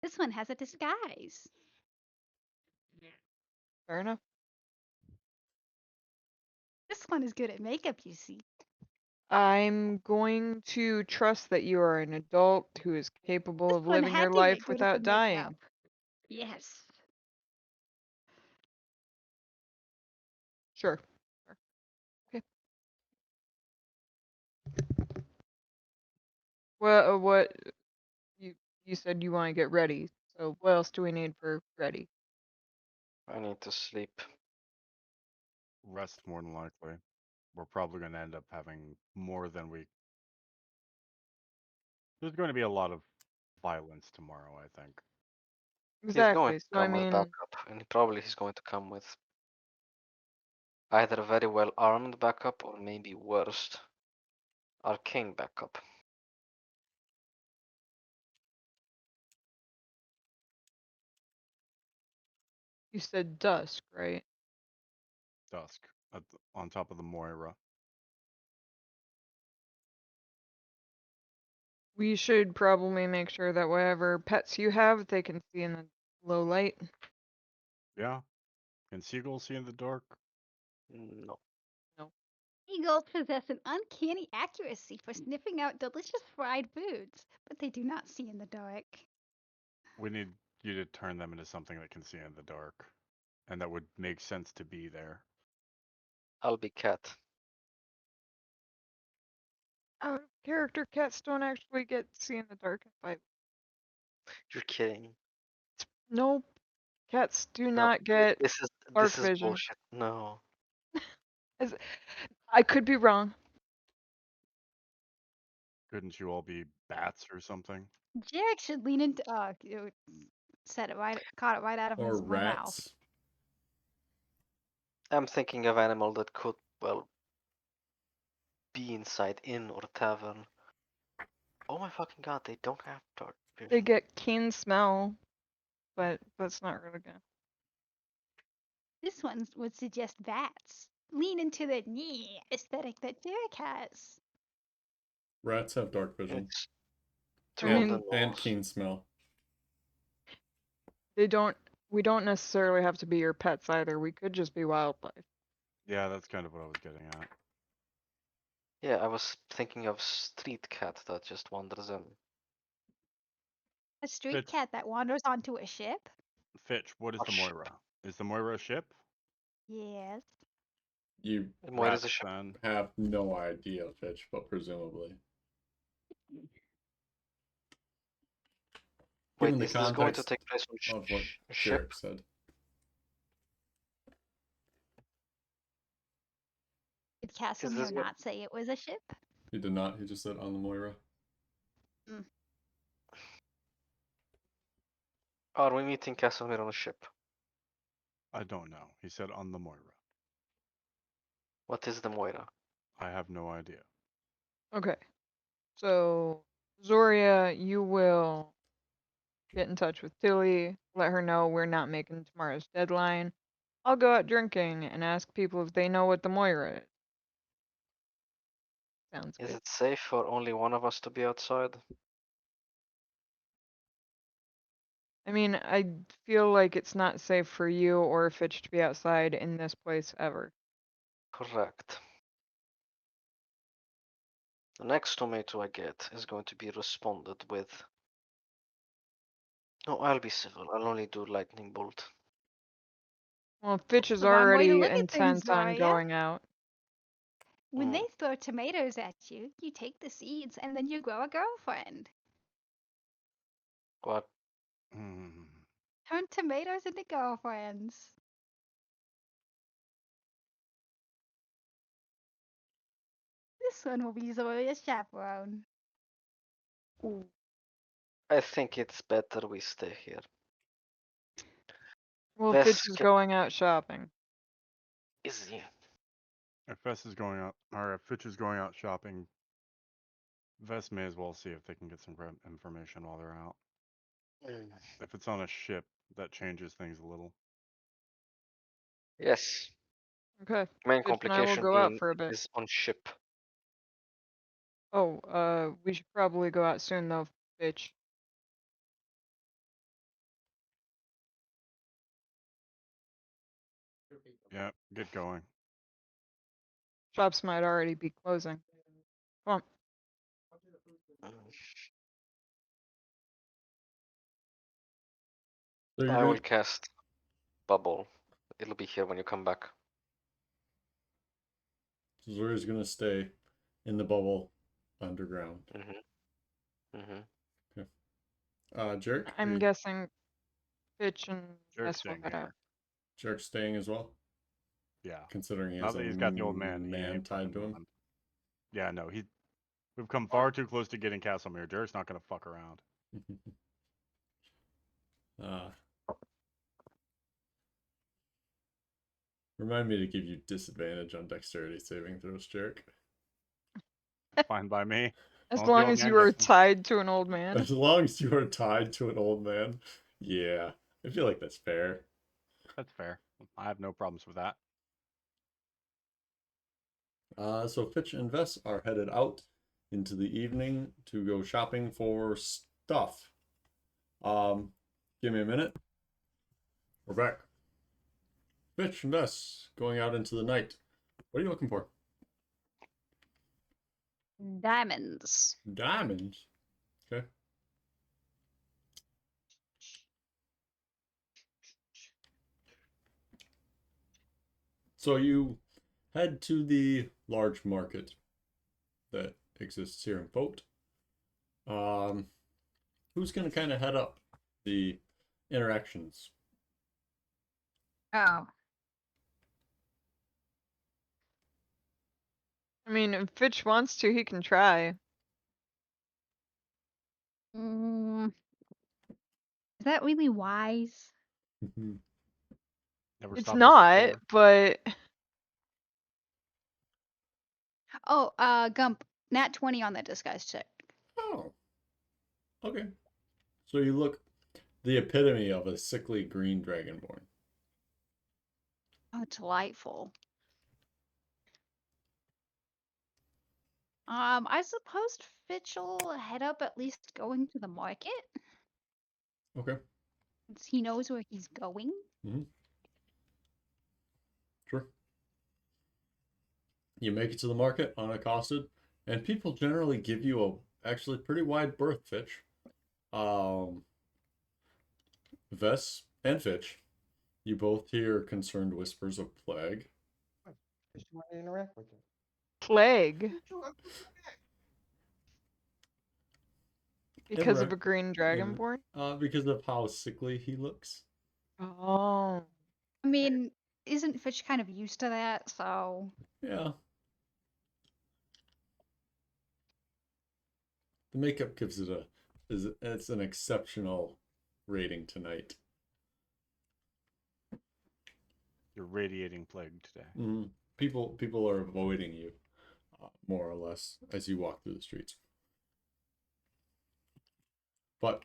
This one has a disguise. Fair enough. This one is good at makeup, you see. I'm going to trust that you are an adult who is capable This of one living had your to life get good at the without dying. makeup. Yes. Sure. Okay. Well, what you said you want to get ready. So what else do we need for ready? I need to sleep. Rest more than likely. We're probably going to end up having more than we. There's going to be a lot of violence tomorrow, I think. He's going Exactly. to So I come with mean, backup, and probably he's going to come with either a very well armed backup or maybe worst, arcane backup. you said dusk, right? Dusk on top of the Moira. We should probably make sure that whatever pets you have, they can see in the low light. Yeah. Can seagulls see in the dark? No. No. Eagles possess an uncanny accuracy for sniffing out delicious fried foods, but they do not see in the dark. We need you to turn them into something that can see in the dark. And that would make sense to be there. I'll be cat. Out of character, cats don't actually get to see in the dark in fight. You're kidding. Nope. Cats do No, not get this dark is vision. bullshit. No. I could be wrong. Couldn't you all be bats or something? Jarek should lean into. You said it right, caught it right out of Or my mouth. rats. I'm thinking of animal that could, well, be inside inn or tavern. Oh my fucking god, they don't have dark vision. They get keen smell, but that's not really good. This one would suggest vats. Lean into the aesthetic that Derek has. Rats have dark vision It's I true on mean, the and nose. keen smell. we don't necessarily have to be your pets either. We could just be wildlife. Yeah, that's kind of what I was getting at. Yeah, I was thinking of street cat that just wanders in. A street Fitch. cat that wanders onto a ship? Fitch, what is A the ship. Moira? Is the Moira a ship? Yes. You And what is Rats, a ship? then. have no idea, Fitch, but presumably. Wait, Given the is this going to context take place on of what a ship? Jarek said. Did Is Castlemere this what? not say it was a ship? He did not. He just said on the Moira. Are we meeting Casimir on a ship? I don't know. He said on the Moira. What is the Moira? I have no idea. Okay. So, Zoria, you will get in touch with Tilly, let her know we're not making tomorrow's deadline. I'll go out drinking and ask people if they know what the Moira is. Sounds Is good. it safe for only one of us to be outside? I mean, I feel like it's not safe for you or Fitch to be outside in this place ever. Correct. The next tomato I get is going to be responded with. No, I'll be civil. I'll only do lightning bolt. Well, Fitch is The wrong way to already look at things, intent on Zoria. going out. When they throw tomatoes at you, you take the seeds and then you grow a girlfriend. What? Hmm. Turn tomatoes into girlfriends. This one will be Zoria's chaperone. I think it's better we stay here. Well, Vess Fitch is can- going out shopping. Is he? If Vess is going out, or if Fitch is going out shopping, Vess may as well see if they can get some information while they're out. If it's on a ship, that changes things a little. Yes. Okay. Main Fitch and I will complication go out being for a bit. is on ship. Oh, we should probably go out soon though, Fitch. Yeah, get going. Shops might already be closing. Come on. So you're I will going. cast bubble. It'll be here when you come back. Zori's gonna stay in the bubble underground. Jarek, I'm guessing Fitch and Jarek's Vess will staying head out. here. Jarek's staying as well, Yeah. considering he Now has that a he's got the old man, he man ain't tied fucking to him. moving. Yeah, no, we've come far too close to getting Castlemere. Jarek's not gonna fuck around. Remind me to give you disadvantage on dexterity saving throws, Jarek. Fine by me. As Long as the long old as you man are gets them. tied to an old man. As long as you are tied to an old man, yeah, I feel like that's fair. That's fair. I have no problems with that. So Fitch and Vess are headed out into the evening to go shopping for stuff. Give me a minute. We're back. Fitch and Vess going out into the night. What are you looking for? Diamonds. Diamonds. Okay. So you head to the large market that exists here in Fote. Who's going to kind of head up the interactions? Oh. I mean, if Fitch wants to, he can try. Is that really wise? Never It's stopped us not, before. but Oh, Gump, nat 20 on that disguise check. Oh. Okay. So you look the epitome of a sickly green dragonborn. Oh, delightful. I suppose Fitch will head up at least going to the market, Okay. since he knows where he's going. Sure. You make it to the market unaccosted, and people generally give you a actually pretty wide berth, Fitch. Vess and Fitch, you both hear concerned whispers of plague. Just want to interact with you. Plague And because of a green and, dragonborn? because of how sickly he looks. Oh. I mean, isn't Fitch kind of used to that? So Yeah. The makeup gives it it's an exceptional rating tonight. You're radiating plague today. People are avoiding you, more or less, as you walk through the streets. But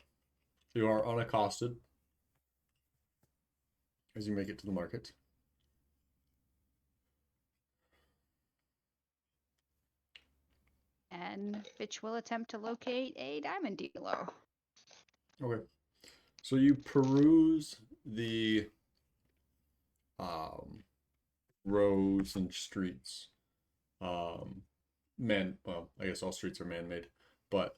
you are unaccosted as you make it to the market. and Fitch will attempt to locate a diamond dealer. Okay. So you peruse the roads and streets. Well, I guess all streets are man-made, but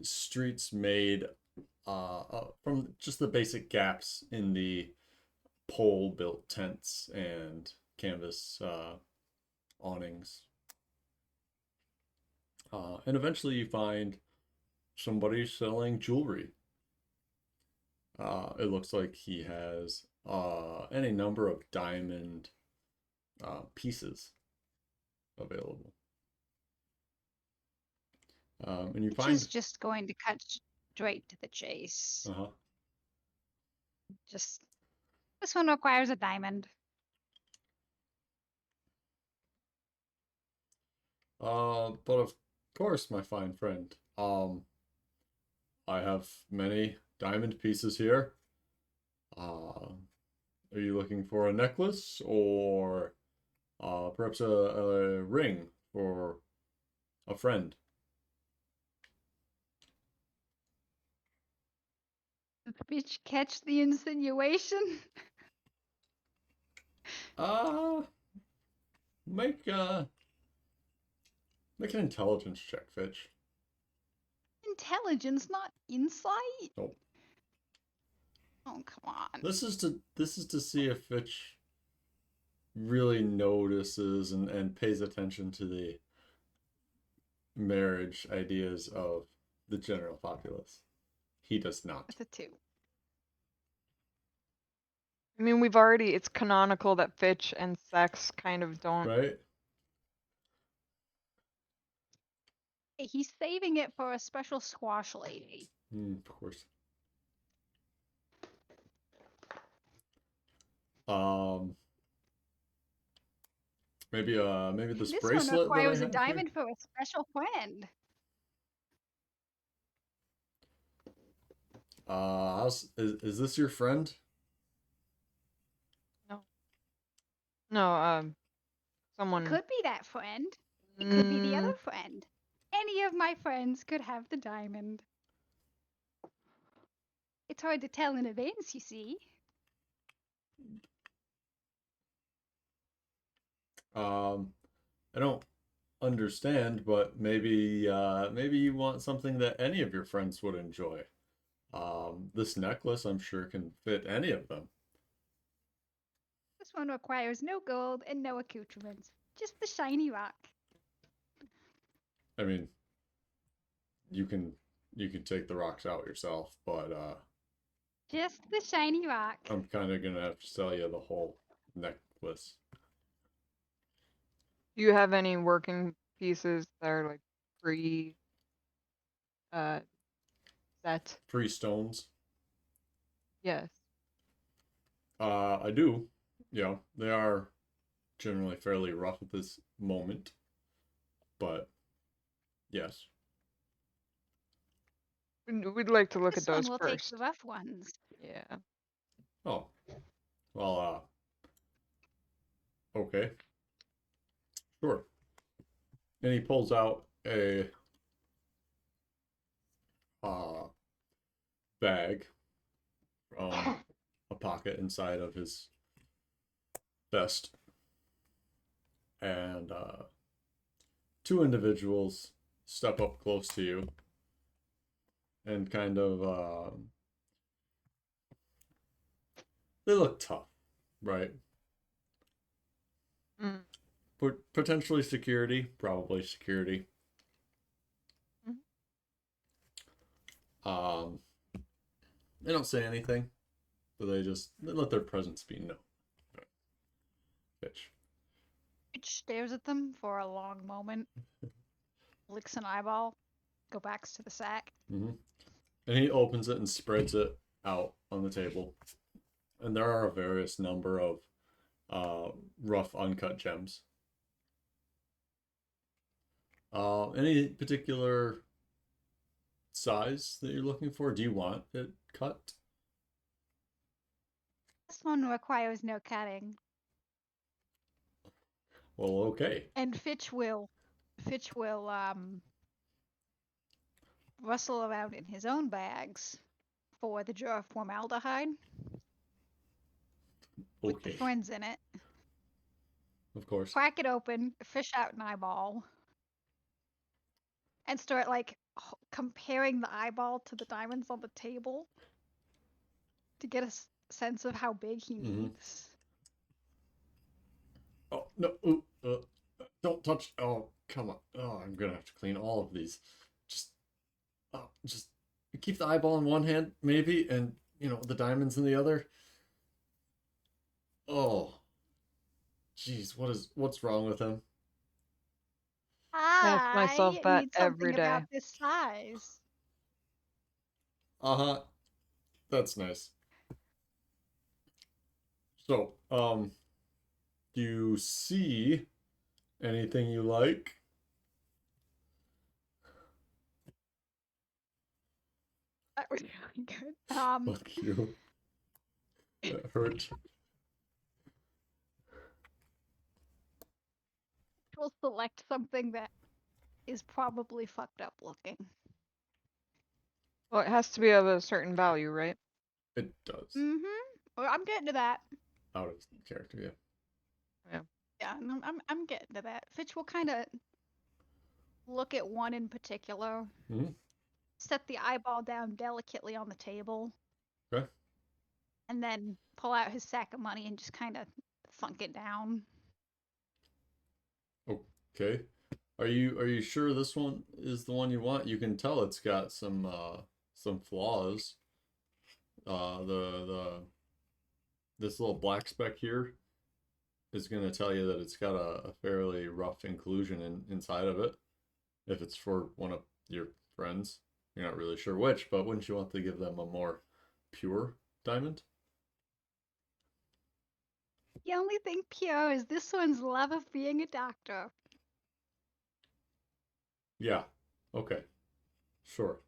streets made from just the basic gaps in the pole-built tents and canvas awnings. And eventually you find somebody selling jewelry. It looks like he has any number of diamond pieces available. And you Fitch find is just going to cut straight to the chase. Just this one requires a diamond. But of course, my fine friend, I have many diamond pieces here. Are you looking for a necklace or perhaps a ring for a friend? Did Fitch catch the insinuation? Uh, make make an intelligence check, Fitch. Intelligence, not insight. Nope. Oh, come on. This is to see if Fitch really notices and pays attention to the marriage ideas of the general populace. He does not. That's a 2. I mean, it's canonical that Fitch and sex kind of don't. Right? He's saving it for a special squash lady. Of course. Maybe this This one bracelet that I requires a have here. diamond for a special friend. Is this your friend? No, someone. Could be that friend. It could be the other Mm, friend. Any of my friends could have the diamond. It's hard to tell in advance, you see. I don't understand, but maybe you want something that any of your friends would enjoy. This necklace, I'm sure, can fit any of them. This one requires no gold and no accoutrements. Just the shiny rock. I mean, you can take the rocks out yourself, but Just the shiny rock. I'm kind of gonna have to sell you the whole necklace. do you have any working pieces that are like free set? Free stones. Yes. I do. Yeah, they are generally fairly rough at this moment, but yes. We'd like to look This at those one will take first. the rough ones. Yeah. Oh, well, okay, sure. And he pulls out a bag from a pocket inside of his vest, and two individuals step up close to you and kind of they look tough, right? Mm. Potentially security, probably security. Um, they don't say anything, but they let their presence be known. Fitch. Fitch stares at them for a long moment, licks an eyeball, go back to the sack. Mm-hmm. And he opens it and spreads it out on the table. And there are a various number of rough uncut gems. Any particular size that you're looking for? Do you want it cut? This one requires no cutting. Well, okay. And Fitch will rustle around in his own bags for the jar of formaldehyde with the Okay. friends in it. Of course. Crack it open, fish out an eyeball, and start like comparing the eyeball to the diamonds on the table to get a sense of how big he Mhm. needs. Oh, no. Ooh, don't touch. Oh, come on. Oh, I'm gonna have to clean all of these. Just keep the eyeball in one hand, maybe, and the diamonds in the other. Oh, jeez, what's wrong with him? Ask myself I that need every something day. about this size. Uh-huh. That's nice. So, do you see anything you like? That was really good. Fuck you. That hurt. We'll select something that is probably fucked up looking. Well, it has to be of a certain value, right? It does. Mm-hmm. Well, I'm getting to that. Out of character, yeah. Yeah, I'm getting to that. Fitch will kind of look at one in particular, Mhm. set the eyeball down delicately on the table, Okay. and then pull out his sack of money and just kind of thunk it down. Okay. Are you sure this one is the one you want? You can tell it's got some flaws. The this little black speck here is going to tell you that it's got a fairly rough inclusion inside of it. If it's for one of your friends, you're not really sure which, but wouldn't you want to give them a more pure diamond? The only thing pure is this one's love of being a doctor. Yeah. Okay. Sure.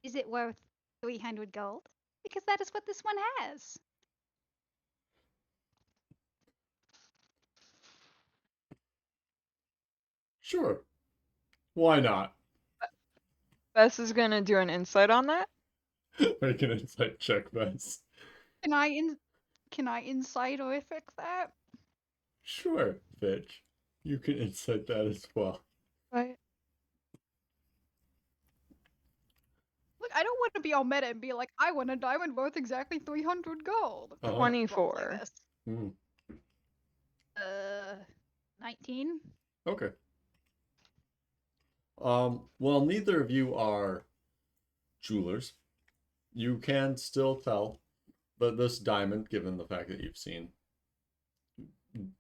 Is it worth 300 gold? Because that is what this one has. Sure. Why not? Bess is gonna do an insight on that. Make an insight check, Bess. Can I insight or fix that? Sure, Fitch. You can insight that as well. Right. Look, I don't want to be all meta and be like, I want a diamond worth exactly 300 gold. Uh-huh. 24. Mm. 19. Okay. Well, neither of you are jewelers. You can still tell that this diamond, given the fact that you've seen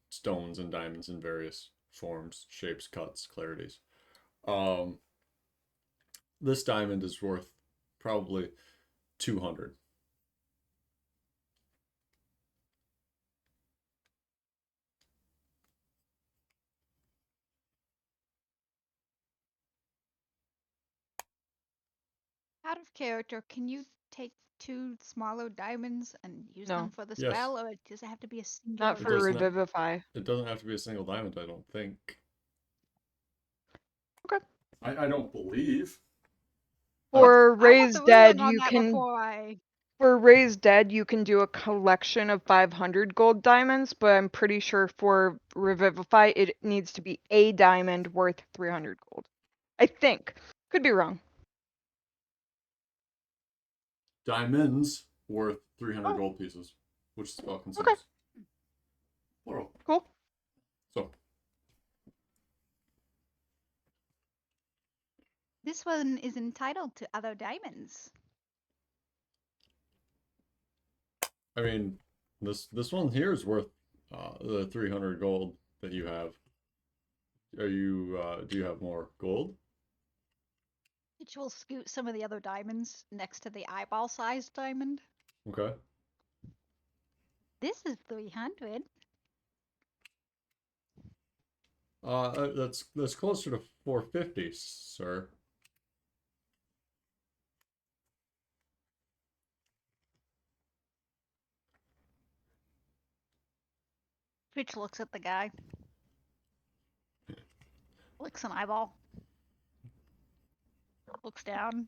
stones and diamonds in various forms, shapes, cuts, clarities, this diamond is worth probably 200. Out of character, can you take 2 smaller diamonds and use No. them for the Yes. spell, or does it have to be a singular Not It for does diamond? not- revivify. It doesn't have to be a single diamond, I don't think. Okay. I don't believe. For I want the raised ruling dead, on you that can before I. for raised dead you can do a collection of 500 gold diamonds, but I'm pretty sure for revivify it needs to be a diamond worth 300 gold. I think. Could be wrong. Diamonds worth 300 Oh. gold pieces, which the spell consumes. Okay. Plural. Cool. So, This one is entitled to other diamonds. I mean, this one here is worth the 300 gold that you have. Are you do you have more gold? Which will scoot some of the other diamonds next to the eyeball-sized diamond. Okay. This is 300. That's closer to 450, sir. Fitch looks at the guy. Licks an eyeball. Looks down.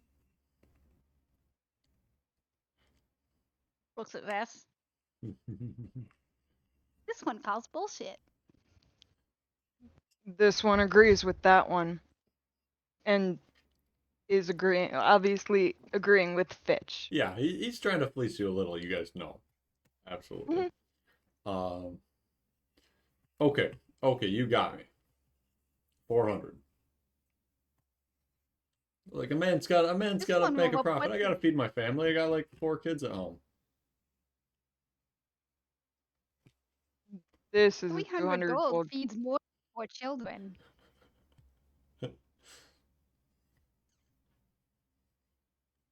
Looks at Vess. This one calls bullshit. This one agrees with that one. And is obviously agreeing with Fitch. Yeah, he's trying to fleece you a little, you guys know. Absolutely. Okay. Okay, you got me. 400. Like a man's got to one make a will profit. put- I got to feed my family. I got like 4 kids at home. This is 300 200 gold gold. feeds more for children.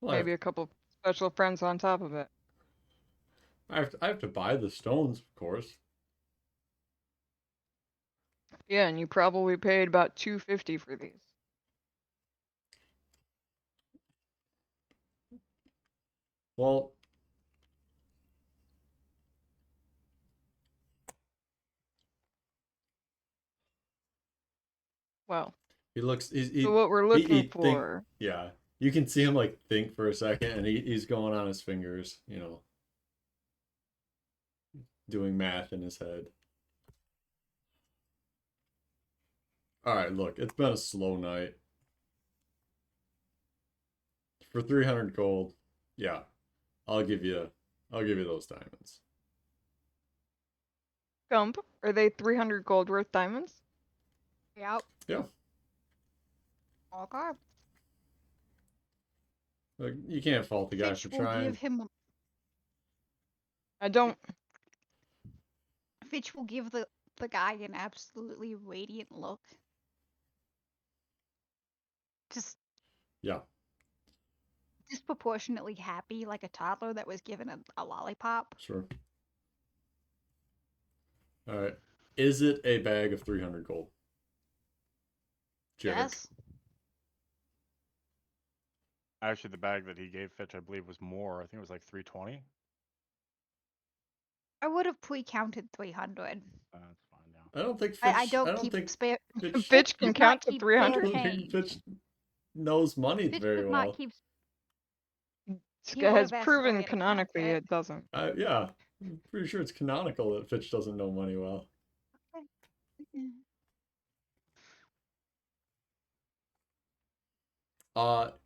Well, Maybe a couple special friends on top of it. I have to buy the stones, of course. Yeah, and you probably paid about 250 for these. Well, Well, he looks. so what we're looking for. Yeah, you can see him like think for a second, and he's going on his fingers, doing math in his head. All right, look, it's been a slow night. For 300 gold, yeah, I'll give you those diamonds. Gump, are they 300 gold worth diamonds? Yep. Yeah. Okay. Like, you can't fault the guy Fitch for will trying. give him. I don't. Fitch will give the guy an absolutely radiant look. Just Yeah, disproportionately happy, like a toddler that was given a lollipop. sure. All right. Is it a bag of 300 gold? Jared? Yes. Actually, the bag that he gave Fitch, I believe, was more. I think it was like 320. I would have pre-counted 300. That's fine now. I don't think Fitch. I don't keep think spare. Fitch, Fitch can does count not to keep 300? I don't change. think Fitch knows money Fitch very does well. not keep. He Has would've asked proven Gloria to count canonically it. it doesn't. Yeah, I'm pretty sure it's canonical that Fitch doesn't know money well.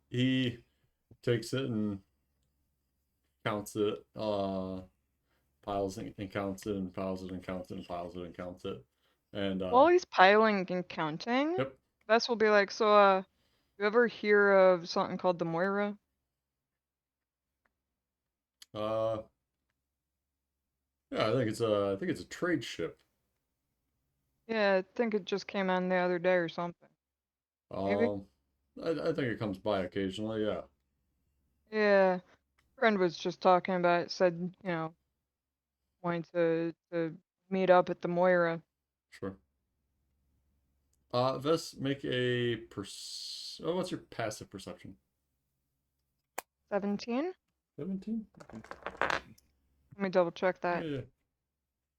He takes it and counts it, piles it and counts it and piles it and counts it and piles it and counts it. And While he's piling and counting, yep. Vess will be like, so, you ever hear of something called the Moira? Yeah, I think it's a trade ship. Yeah, I think it just came on the other day or something. Maybe? I think it comes by occasionally, yeah. Yeah, friend was just talking about it, said, wanting to meet up at the Moira. Sure. Vess, make a what's your passive perception? 17? 17? Let me double check Yeah, that. yeah.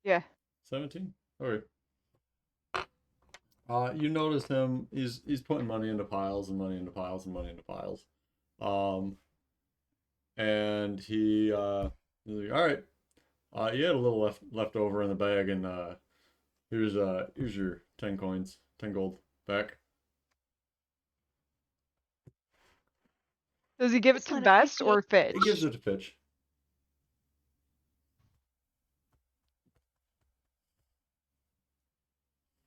Yeah. 17? Okay. You notice him, he's putting money into piles and money into piles and money into piles. And he's like, all right, you had a little left over in the bag, and here's your 10 coins, 10 gold back. Does he give it Just to not Vest appreciate or Fitch? He gives it to Fitch.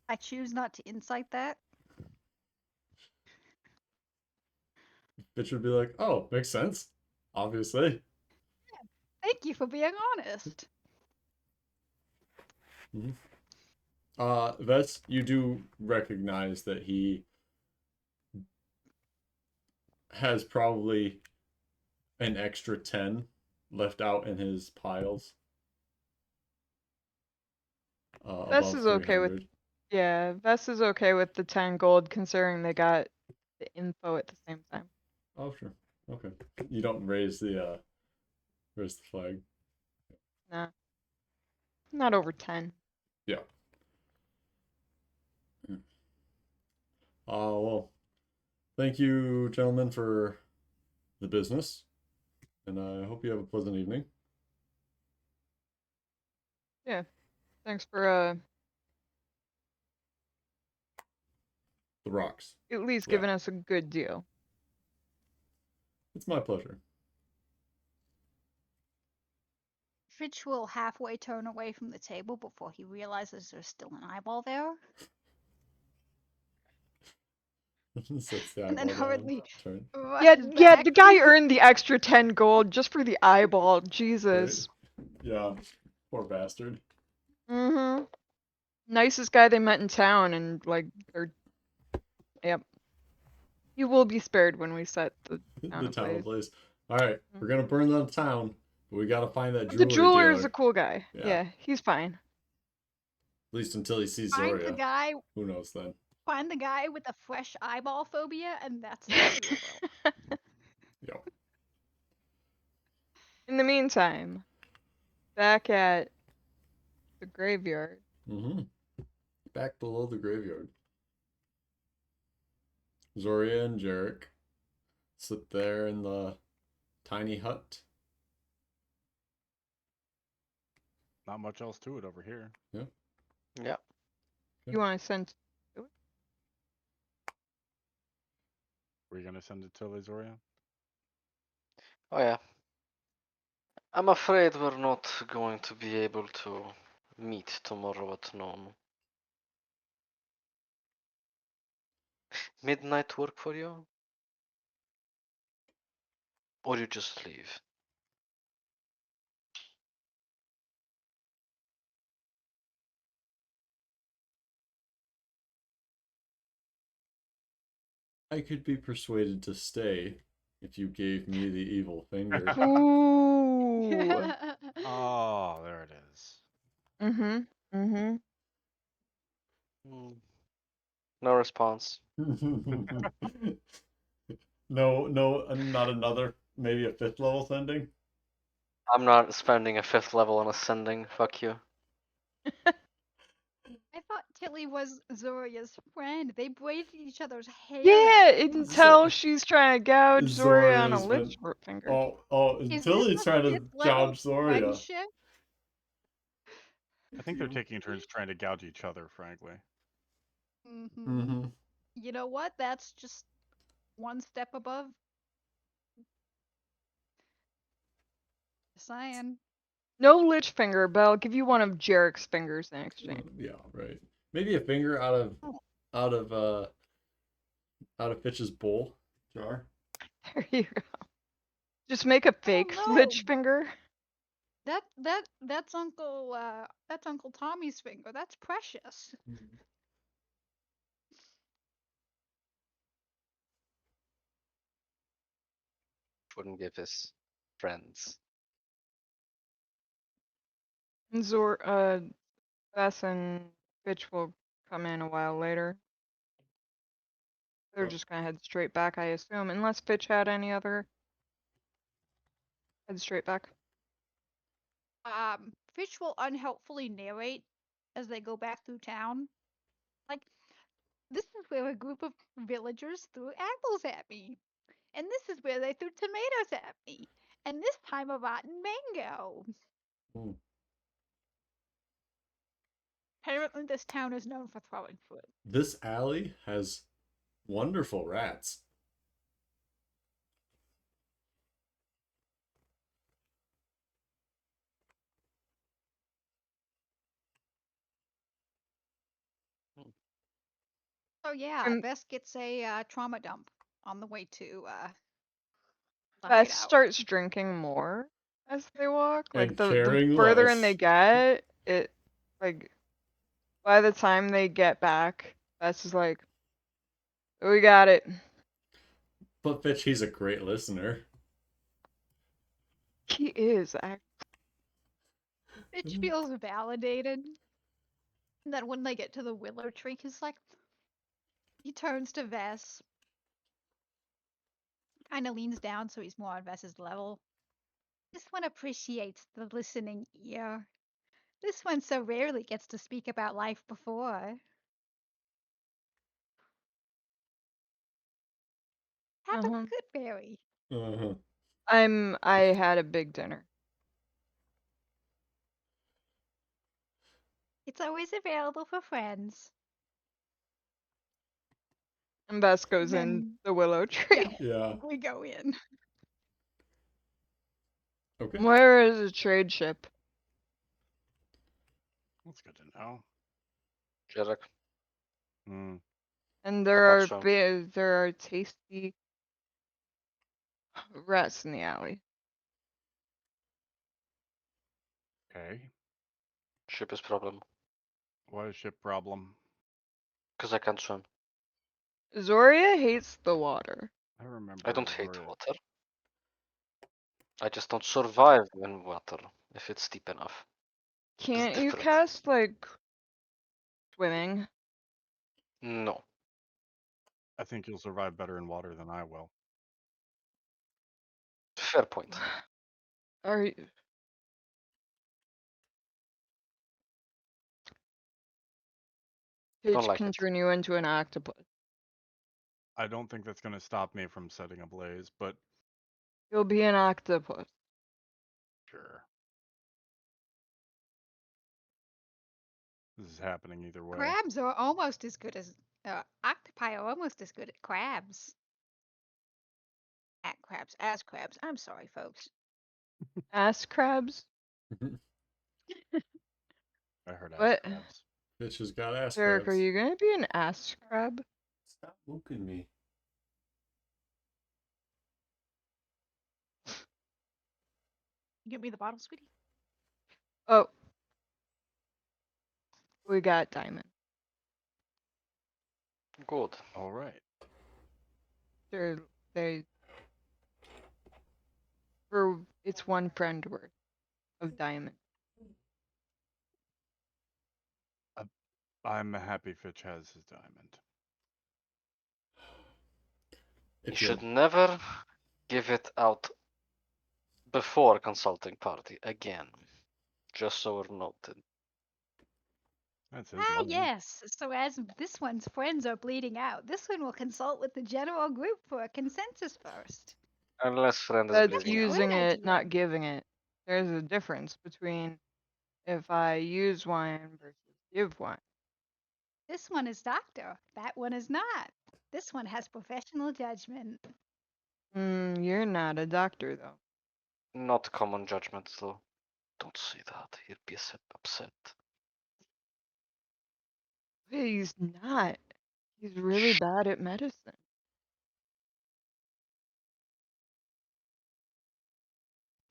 I choose not to incite that. Fitch would be like, oh, makes sense, obviously. Thank you for being honest. Vest, you do recognize that he has probably an extra 10 left out in his piles. Vest Above is okay with 300. Yeah, Vest is okay with the 10 gold considering they got the info at the same time. Oh, sure. Okay. You don't raise the flag. Nah. Not over 10. Yeah. Well, thank you, gentlemen, for the business, and I hope you have a pleasant evening. Yeah. Thanks for The rocks. at least Yeah. giving us a good deal. It's my pleasure. Fitch will halfway turn away from the table before he realizes there's still an eyeball there, Sets the and then eyeball down. hurriedly Turn. Yeah, rushes yeah, back. the guy earned the extra 10 gold just for the eyeball. Jesus. Yeah. Poor bastard. Mm-hmm. Nicest guy they met in town, and like they're yep. He will be spared when we set the town The town ablaze. ablaze. All right, we're gonna burn the town, but we gotta find that But the jewelry jeweler is dealer. a cool guy. Yeah. Yeah, he's fine. At least until he sees Find the Zoria. guy. Who knows then? Find the guy with the fresh eyeball phobia, and that's the hero. Yep. In the meantime, back at the graveyard. Mm-hmm. Back below the graveyard. Zoria and Jarek sit there in the tiny hut. Not much else to it over here. Yeah. You want to send? Were you gonna send it to Lizoria? Oh yeah. I'm afraid we're not going to be able to meet tomorrow at noon. Midnight work for you? Or you just leave? I could be persuaded to stay if you gave me the evil finger. Ooh. Oh, there it is. Mm-hmm. Mm-hmm. Hmm. No response. No, not another, maybe a 5th level sending. I'm not spending a 5th level on ascending. Fuck you. I thought Tilly was Zoria's friend. They braided each other's hair. Yeah, out. until she's trying to gouge Zoria on a Zoria's lich been. finger. Oh, Is until this he's a trying to 5th level gouge Zoria. friendship? I think they're taking turns trying to gouge each other, frankly. Mm-hmm. Mm-hmm. You know what? That's just one step above. Just saying. No lich finger, but I'll give you one of Jarek's fingers in exchange. Yeah, right. Maybe a finger out of Fitch's bowl jar. There you go. Just make a fake no. lich finger. That's Uncle Tommy's finger. That's precious. Wouldn't give his friends. And Vess and Fitch will come in a while later. They're Yep. just gonna head straight back, I assume, unless Fitch had any other Head straight back. Fitch will unhelpfully narrate as they go back through town. Like, this is where a group of villagers threw apples at me. And this is where they threw tomatoes at me. And this time a rotten mango. Hmm. Apparently this town is known for throwing fruit. This alley has wonderful rats. So yeah, And- Bess gets a trauma dump on the way to the Beth hideout. starts drinking more as they walk. Like And the caring further in less. they get, it like by the time they get back, Beth is like, "We got it." But Fitch, he's a great listener. He is. Fitch feels validated. And then when they get to the willow tree, he's like, he turns to Vess, kind of leans down so he's more on Vess's level. This one appreciates the listening ear. This one so rarely gets to speak about life before. Have a Uh-huh. good berry. Uh-huh. I had a big dinner. It's always available for friends. And Bess goes in Then- the willow tree. Yeah. We go in. Okay. Where is a trade ship? That's good to know. Jarek. Hmm. And How about there are tasty rats in the alley. Okay. Ship is problem. What is ship problem? Because I can't swim. Zoria hates the water. I remember. I don't hate Zoria. water. I just don't survive in water if it's deep enough. Can't you different. cast like swimming? No. I think you'll survive better in water than I will. Fair point. Are you... Don't Fitch like can it. turn you into an octopus. I don't think that's going to stop me from setting a blaze, but You'll be an octopus. sure. This is happening either way. Crabs are almost as good as octopi are almost as good at crabs. As crabs. I'm sorry, folks. Ass crabs? I heard ass What? crabs. Fitch has got ass Derek, are crabs. you gonna be an ass crab? Stop looking at me. Give me the bottle, sweetie. Oh. We got Diamond. Good. All right. They it's one friend worth of Diamond. I'm happy Fitch has his diamond. You If you're should never give it out before consulting party again. Just so we're noted. That's his Ah, money. yes. So as this one's friends are bleeding out, this one will consult with the general group for a consensus first. Unless friend is That's bleeding out. using Good it, idea. not giving it. There's a difference between if I use one versus give one. This one is doctor. That one is not. This one has professional judgment. You're not a doctor though. Not common judgment though. Don't say that. He'd be upset. He's not. He's really bad at medicine.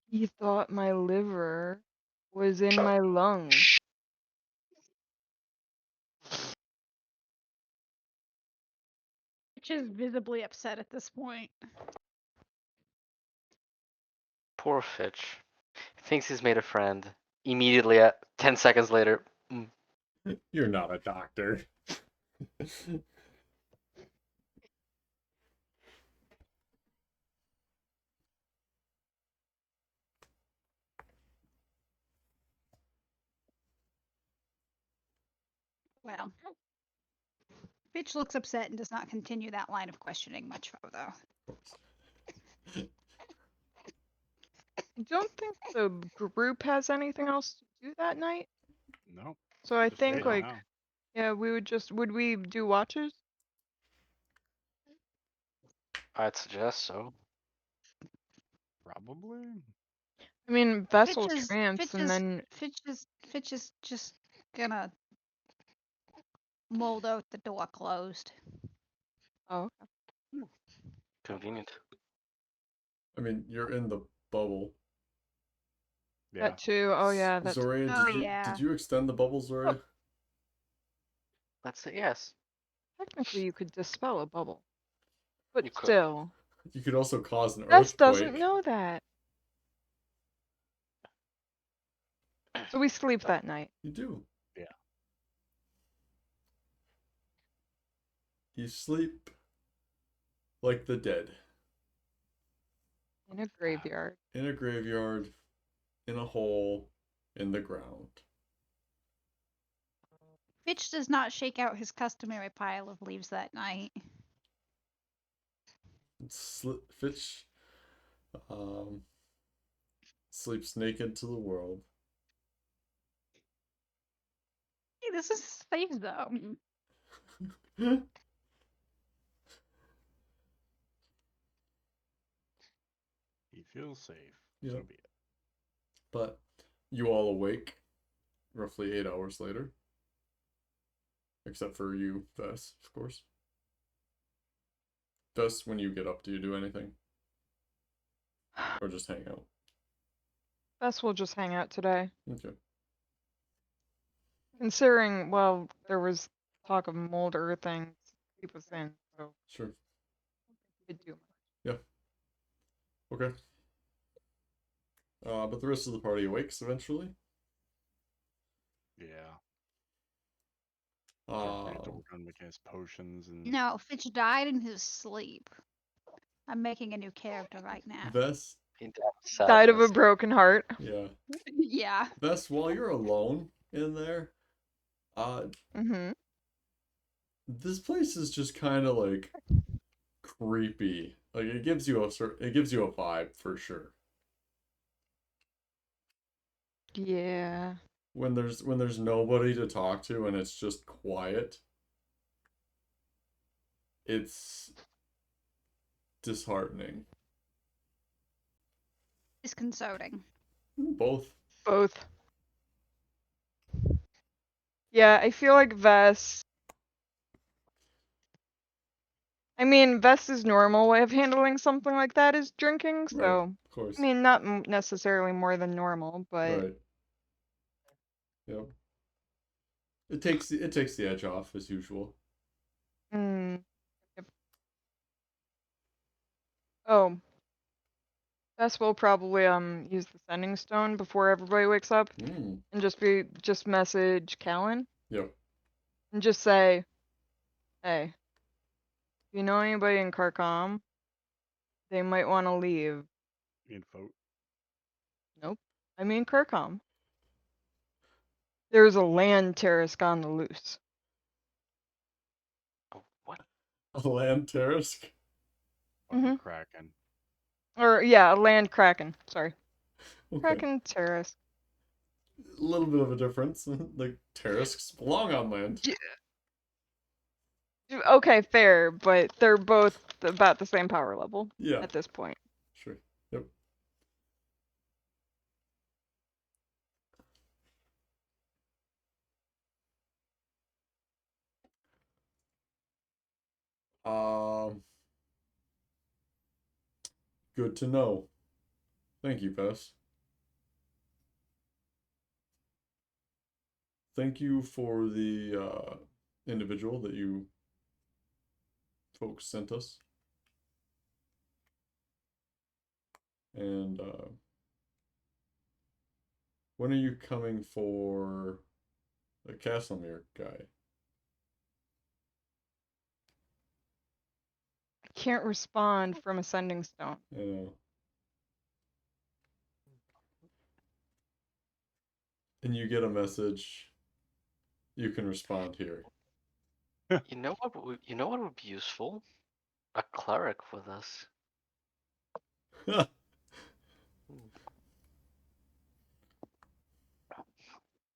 He thought my liver was in my lungs. Which is visibly upset at this point. Poor Fitch. Thinks he's made a friend. Immediately, 10 seconds later, you're not a doctor. Well, Fitch looks upset and does not continue that line of questioning much further. I don't think the group has anything else to do that night. No. So I Just think waiting like, now. yeah, would we do watches? I'd suggest so. Probably. I mean, vessel trance, Fitch and then Fitch is just gonna mold out the door closed. oh, Convenient. I mean, you're in the bubble. Yeah. that too. Oh yeah, that's Zoria, Oh, did you yeah. did you extend the bubble, Zoria? Let's say yes. technically you could dispel a bubble, but You could. still, You could also cause an Bess doesn't earthquake. know that. So we sleep that night. You do. Yeah. You sleep like the dead In a graveyard. in a graveyard, in a hole in the ground. Fitch does not shake out his customary pile of leaves that night. Fitch sleeps naked to the world. Hey, this is safe zone. He feels safe. Yeah. So be it. But you all awake roughly 8 hours later. Except for you, Vess, of course. Vess, when you get up, do you do anything? Or just hang out? Bess will just hang out today. Okay. Considering, well, there was talk of Mulder things keep us in, so Sure. we could do. Okay. But the rest of the party awakes eventually. Yeah. Start Uh, working making his potions and No, Fitch died in his sleep. I'm making a new character right now. Vess, He Died of a sadness. broken heart. yeah. Yeah. Vess, while you're alone in there, Mm-hmm. this place is just kind of like creepy. Like it gives you a vibe for sure. Yeah. When there's nobody to talk to and it's just quiet, it's disheartening. Disconcerting. Both. Both. Yeah, I feel like Vess. I mean, Vess's normal way of handling something like that is drinking, Right. so. Of course. I mean, not necessarily more than normal, but. Right. Yep. It takes the edge off as usual. Mm. Yep. Oh. Vess will probably use the sending stone before everybody wakes up Mm. and just message Callan Yep. and just say, hey, if you know anybody in Carcom, they might want to leave. info. Nope. I mean Carcom. There's a land terrace on the loose. Oh, what? A land terrace. Mhm. Kraken. Or yeah, a land kraken. Sorry. Okay. Kraken terrace. A little bit of a difference. Like terrasks belong on land. Okay, fair, but they're both about the same power level Yeah. at this point. Sure. Yep. Good to know. Thank you, Vess. Thank you for the individual that you folks sent us. And when are you coming for the Castlemere guy? I can't respond from a sending stone. You know. And you get a message you can respond here. You know what? You know what would be useful? A cleric with us.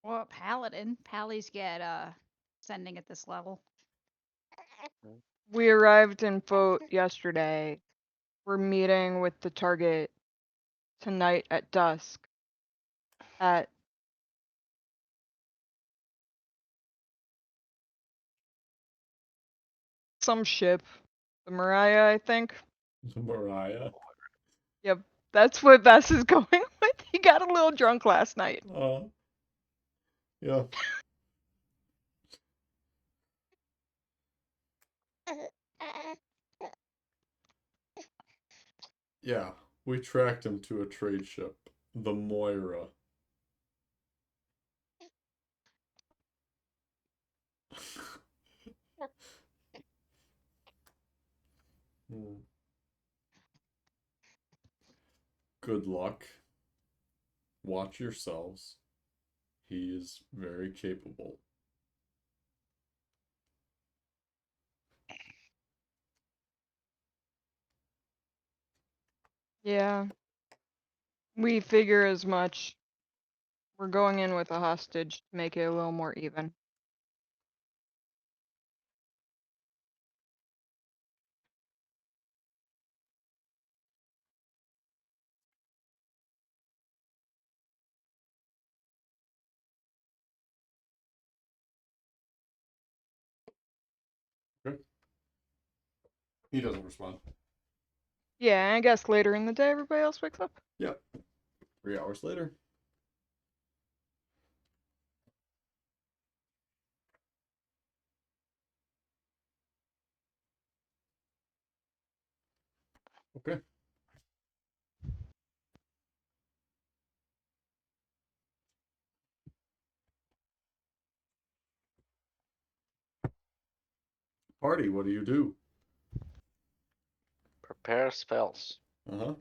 Well, paladin. Pallies get sending at this level. We arrived in Fote yesterday. We're meeting with the target tonight at dusk at some ship. The Mariah, I think. Mariah. Yep. That's what Bess is going with. He got a little drunk last night. Yeah. Yeah, we tracked him to a trade ship, the Moira. Hmm. Good luck. Watch yourselves. He is very capable. Yeah. We figure as much. We're going in with a hostage to make it a little more even. Okay. He doesn't respond. Yeah, I guess later in the day everybody else wakes up. Yep. 3 hours later. Okay. Party, what do you do? Prepare spells. Uh-huh.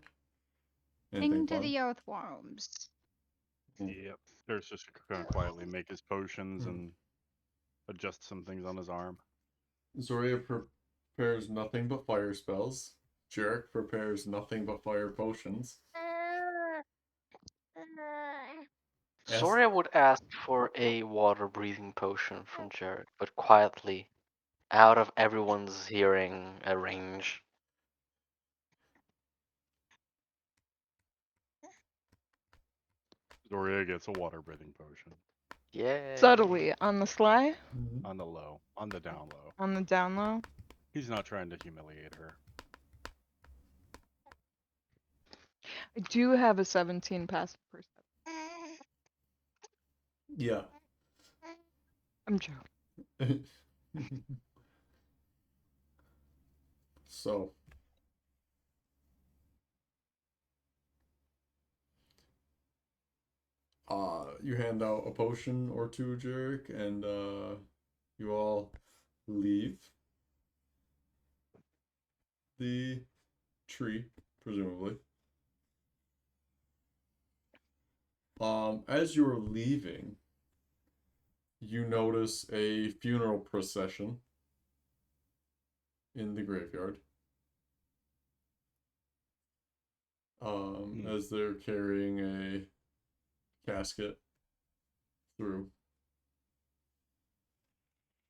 Sing Anything to fun? the earthworms. Yep. There's just gonna quietly make his potions Hmm. and adjust some things on his arm. Zoria prepares nothing but fire spells. Jarek prepares nothing but fire potions. S Zoria would ask for a water breathing potion from Jared, but quietly, out of everyone's hearing range. Zoria gets a water breathing potion. Yeah. Subtly, on the sly, Mhm. On the low, on the down low. on the down low. He's not trying to humiliate her. I do have a 17 passive perception. Yeah. I'm joking. So, you hand out a potion or two, Jarek, and you all leave the tree, presumably. As you're leaving, you notice a funeral procession in the graveyard. As they're carrying a casket through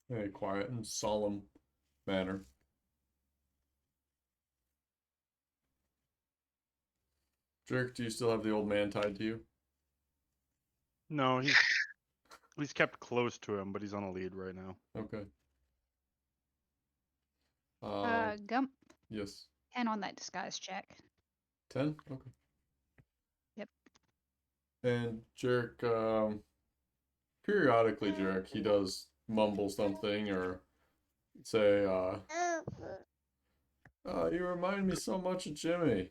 in a quiet and solemn manner. Jarek, do you still have the old man tied to you? No, he's kept close to him, but he's on a lead right now. Okay. Gump. Yes. 10 on that disguise check. 10? Okay. Yep. And Jarek, periodically, Jarek, he does mumble something or say, you remind me so much of Jimmy.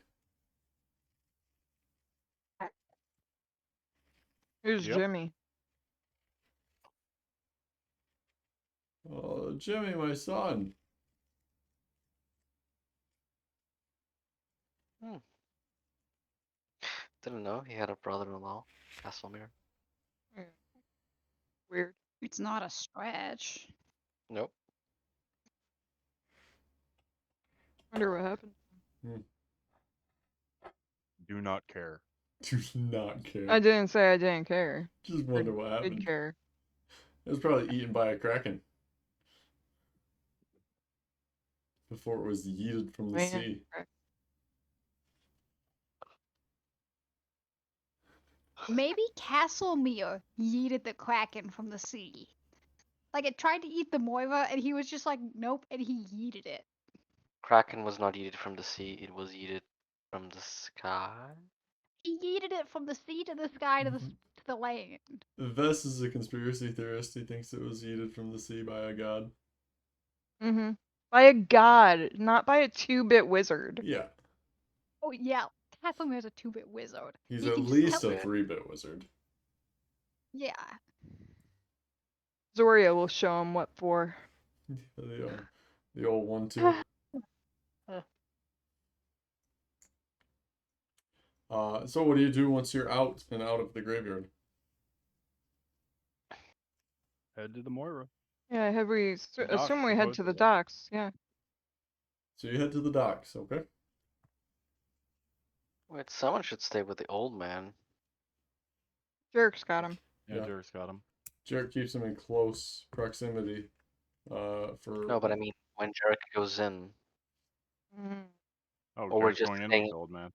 Who's Yep. Jimmy? Oh, Jimmy, my son. Didn't know he had a brother-in-law, Castlemere. Hmm, weird. It's not a stretch. Nope. Wonder what happened. Do not care. Do not care. I didn't say I didn't care. Just I wonder what did happened. care. It was probably eaten by a kraken before it was yeeted from the Man, sea. Maybe Castlemere yeeted the Kraken from the sea. Like it tried to eat the Moira, and he was just like, nope, and he yeeted it. Kraken was not eaten from the sea, it was eaten from the sky. He yeeted it from the sea to the sky to the land. Vess is a conspiracy theorist. He thinks it was yeeted from the sea by a god. Mm-hmm. By a god, not by a 2-bit wizard. Yeah. Oh yeah, Castlemere's a 2-bit wizard. He's He at can least tell- a 3-bit wizard. Yeah. Zoria will show him what for. The old 1-2. So what do you do once you're out and out of the graveyard? Head to the Moira. Yeah, have we The docks, assume we head to the supposedly. docks? Yeah. So you head to the docks, okay? Wait, someone should stay with the old man. Jerk's got him. Yeah, Yeah. Derek's got him. Jarek keeps him in close proximity. For No, but I mean, when Jarek goes in, Mm. Oh, Or we're Derek's just going in saying- with the old man.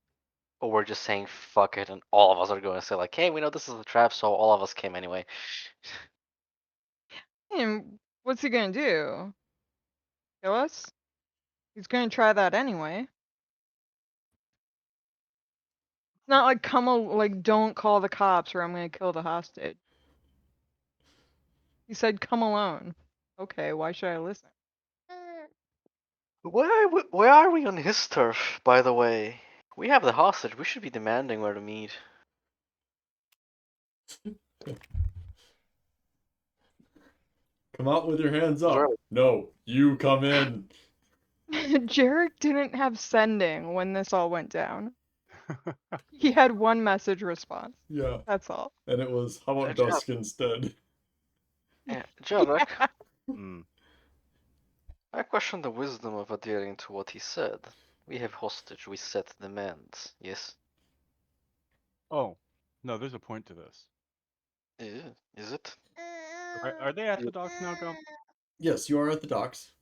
or we're just saying fuck it, and all of us are going to say like, hey, we know this is a trap, so all of us came anyway. And what's he gonna do? Kill us? He's gonna try that anyway. It's not like like don't call the cops or I'm gonna kill the hostage. He said come alone. Okay, why should I listen? Where are we on his turf, by the way? We have the hostage. We should be demanding where to meet. come out with your hands up. Sure. No, you come in. Jarek didn't have sending when this all went down. He had one message response. Yeah, That's all. and it was, how about Good job. dusk instead? Yeah, Jarek, Mm. I question the wisdom of adhering to what he said. We have hostage. We set demands. Yes. Oh, no, there's a point to this. Is it? Are they at the docks now, Gum? Yes, you are at the docks.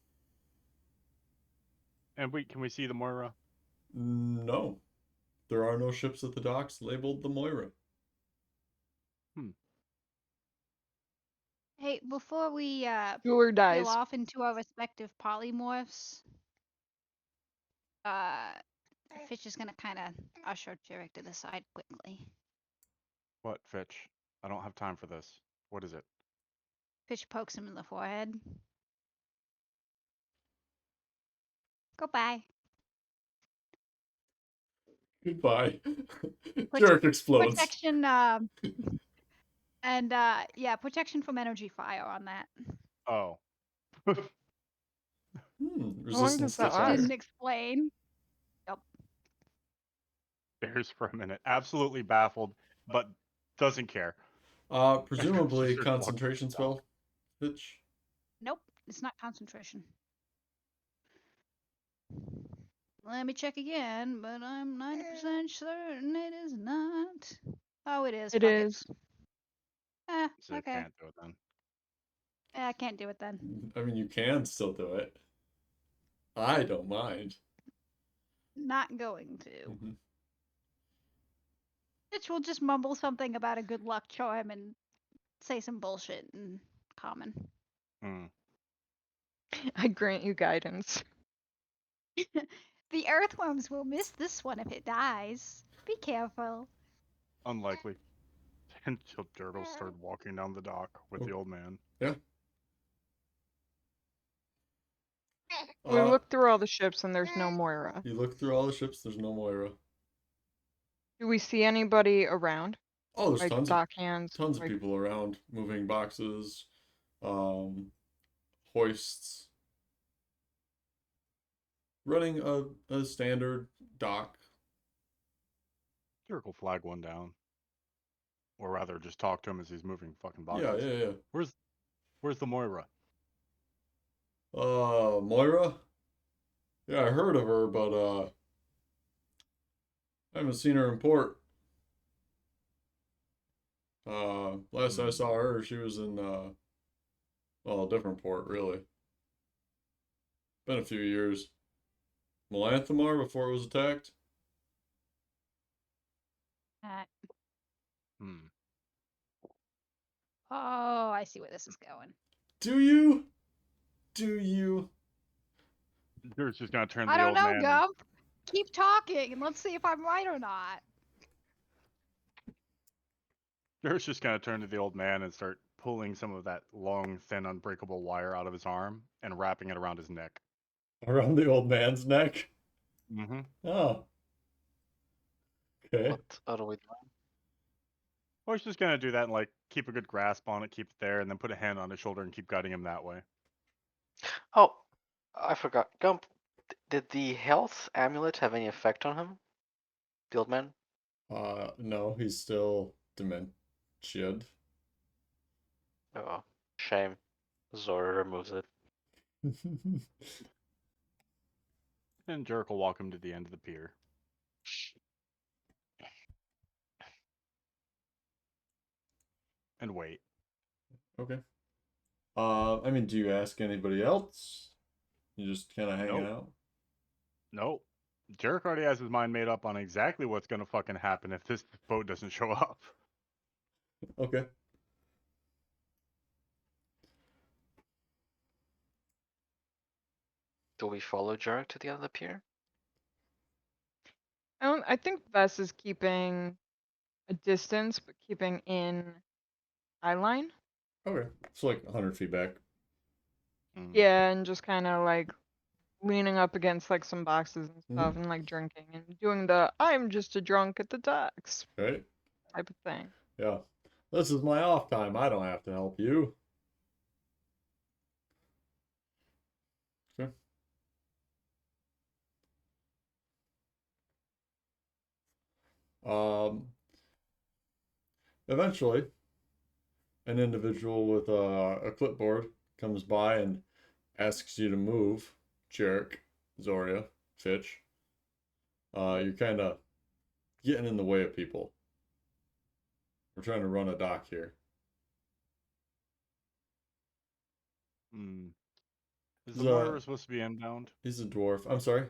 And can we see the Moira? No, there are no ships at the docks labeled the Moira. Hey, before we Jeweler dies. peel off into our respective polymorphs, Fitch is gonna kind of usher Jarek to the side quickly. What, Fitch? I don't have time for this. What is it? Fitch pokes him in the forehead. Goodbye. Goodbye. Jarek explodes. Protection, and yeah, protection from energy fire on that. Oh. Resistance to that fire. last? Didn't explain. Bears for a minute. Absolutely baffled, but doesn't care. Presumably Just concentration walks spell, Fitch. Nope, it's not concentration. Let me check again, but I'm 90% certain it is not. Oh, it is. It fuck is. So Okay. can't do it then. I can't do it then. I mean, you can still do it. I don't mind. Not going to. Mhm. Bitch will just mumble something about a good luck charm and say some bullshit in common. Hmm. I grant you guidance. The earthworms will miss this one if it dies. Be careful. Unlikely. Until Durgle started walking down the dock with the old man. We looked through all the ships and there's no Moira. You look through all the ships. There's no Moira. Do we see anybody around? Oh, there's Like tons dock hands? of like, people around moving boxes, hoists, running a standard dock. Durgle will flag one down. Or rather, just talk to him as he's moving fucking boxes. Yeah. Where's Where's the Moira? Moira? Yeah, I heard of her, but I haven't seen her in port. Last I saw her, she was in well, a different port, really. Been a few years. Melanthamar before it was attacked. Uh, Hmm. oh, I see where this is going. Do you? Do you? Jarek's just gonna turn to I the don't old know, man. and- Gump. Keep talking and let's see if I'm right or not. Jarek's just gonna turn to the old man and start pulling some of that long, thin, unbreakable wire out of his arm and wrapping it around his neck. Around the old man's neck? Mm-hmm. Oh. Okay. What are we doing? Well, he's just gonna do that and like keep a good grasp on it, keep it there, and then put a hand on his shoulder and keep guiding him that way. Oh, I forgot. Gump, did the health amulet have any effect on him? The old man? No, he's still dementiaed. Oh, shame. Zora removes it. And Jarek will walk him to the end of the pier. And wait. Okay. I mean, do you ask anybody else? You just kind of hanging Nope. out? Nope. Jarek already has his mind made up on exactly what's gonna fucking happen if this boat doesn't show up. Okay. Do we follow Jarek to the end of the pier? I think Vess is keeping a distance, but keeping in eye line. Okay. It's like 100 feet back. Mm. Yeah, and just kind of like leaning up against like some boxes and stuff, and like drinking and doing the "I'm just a drunk at the docks" Right? type of thing. Yeah. This is my off time. I don't have to help you. Okay. Eventually, an individual with a clipboard comes by and asks you to move. Jarek, Zoria, Fitch. You're kind of getting in the way of people. We're trying to run a dock here. Mm. Is the He's a- Moira supposed to be inbound? He's a dwarf. I'm sorry.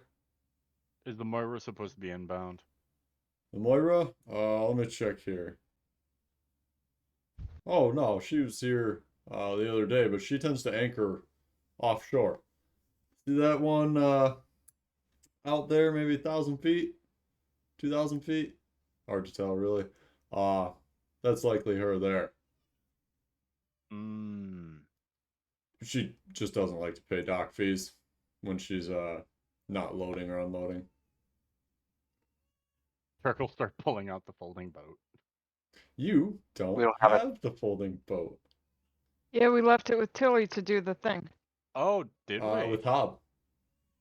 Is the Moira supposed to be inbound? The Moira? Let me check here. Oh no, she was here the other day, but she tends to anchor offshore. See that one out there, maybe 1,000 feet, 2,000 feet? Hard to tell, really. That's likely her there. Mm. She just doesn't like to pay dock fees when she's not loading or unloading. Jarek will start pulling out the folding boat. You don't We don't have it. have the folding boat. Yeah, we left it with Tilly to do the thing. Oh, did we? With Hob,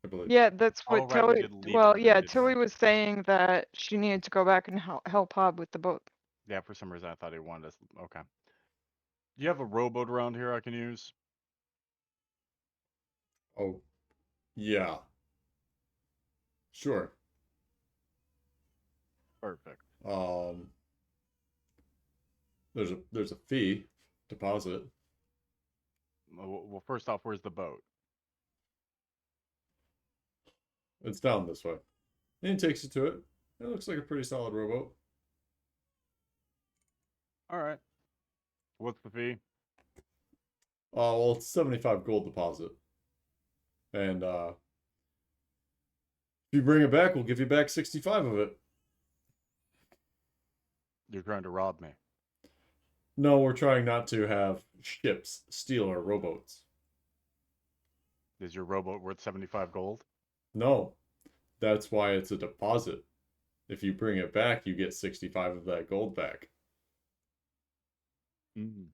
I believe. Yeah, that's Oh, what right, we Tilly. did leave it Well, there, yeah, didn't Tilly we? was saying that she needed to go back and help Hob with the boat. Yeah, for some reason I thought he wanted us. Okay. Do you have a rowboat around here I can use? Oh, yeah. Sure. Perfect. There's a fee deposit. Well, first off, where's the boat? It's down this way. And he takes you to it. It looks like a pretty solid rowboat. All right. What's the fee? Well, it's 75 gold deposit. And if you bring it back, we'll give you back 65 of it. You're trying to rob me. No, we're trying not to have ships steal our rowboats. Is your rowboat worth 75 gold? No, that's why it's a deposit. If you bring it back, you get 65 of that gold back. Mm.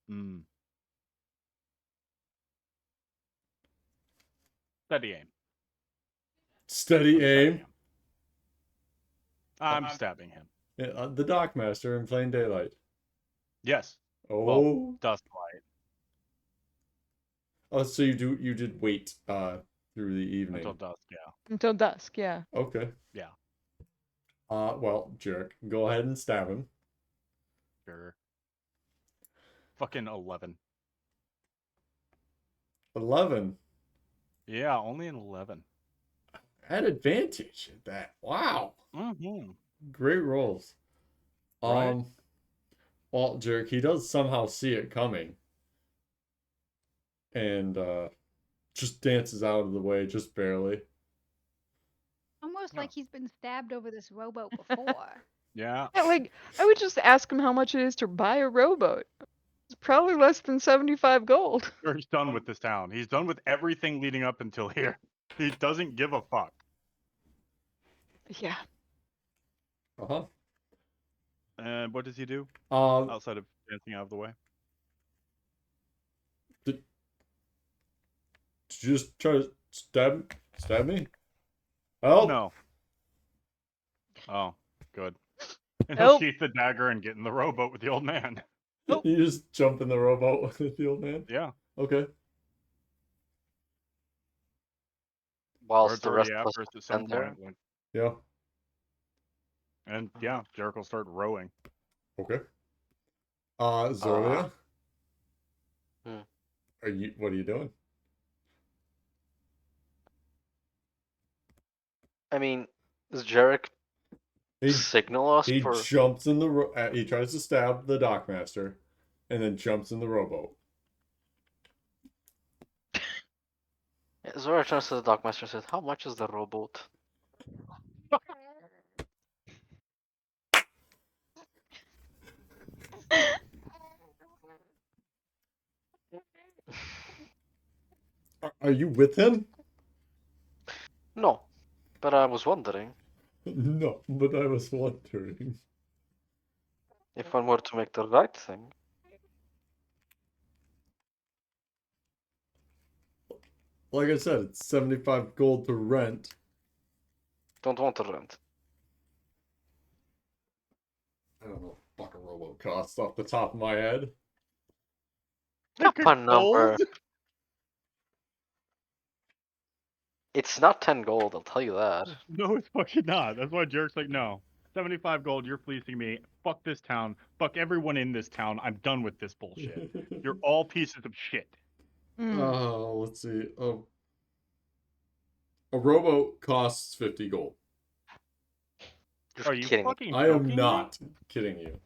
Mm. Steady aim. Steady aim. I'm stabbing him. The dockmaster in plain daylight. Yes. Oh, Dust light oh, so you did wait through the evening. until dusk. Yeah. Until dusk, yeah. Okay. Yeah. Well, jerk, go ahead and stab him. Sure. Fucking 11. 11 Yeah, only an 11. at advantage at that. Wow, Mm-hmm. great rolls. Right. Well, jerk, he does somehow see it coming, and just dances out of the way just barely. Almost Yeah. like he's been stabbed over this rowboat before. Yeah. Yeah, like, I would just ask him how much it is to buy a rowboat. It's probably less than 75 gold. Or he's done with this town. He's done with everything leading up until here. He doesn't give a fuck. Yeah. Uh-huh. And what does he do Um, outside of dancing out of the way? did you just try to stab me? Help! No. Oh, good. And Nope. he'll sheath the dagger and get in the rowboat with the old man. You just jump in the rowboat with the old man? Yeah. Okay. Or Whilst it's the rest already of us after at some stand there. point. Like, Yeah. and yeah, Jericho start rowing. Okay. Zoria? Hmm. What are you doing? I mean, does Jarek He signal us he for? jumps in the he tries to stab the dockmaster, and then jumps in the rowboat. Zora turns to the dockmaster and says, "How much is the rowboat?" Are you with him? No, but I was wondering No, but I was wondering. if one were to make the right thing. Like I said, it's 75 gold to rent. Don't want to rent. I don't know what fucking rowboat costs off the top of my head. Pick a number. Gold? It's not 10 gold, I'll tell you that. No, it's fucking not. That's why Jericho's like, no. 75 gold, you're fleecing me. Fuck this town. Fuck everyone in this town. I'm done with this bullshit. You're all pieces of shit. Mm. Let's see. A rowboat costs 50 gold. You're Are you kidding me. fucking I joking am me? not kidding you.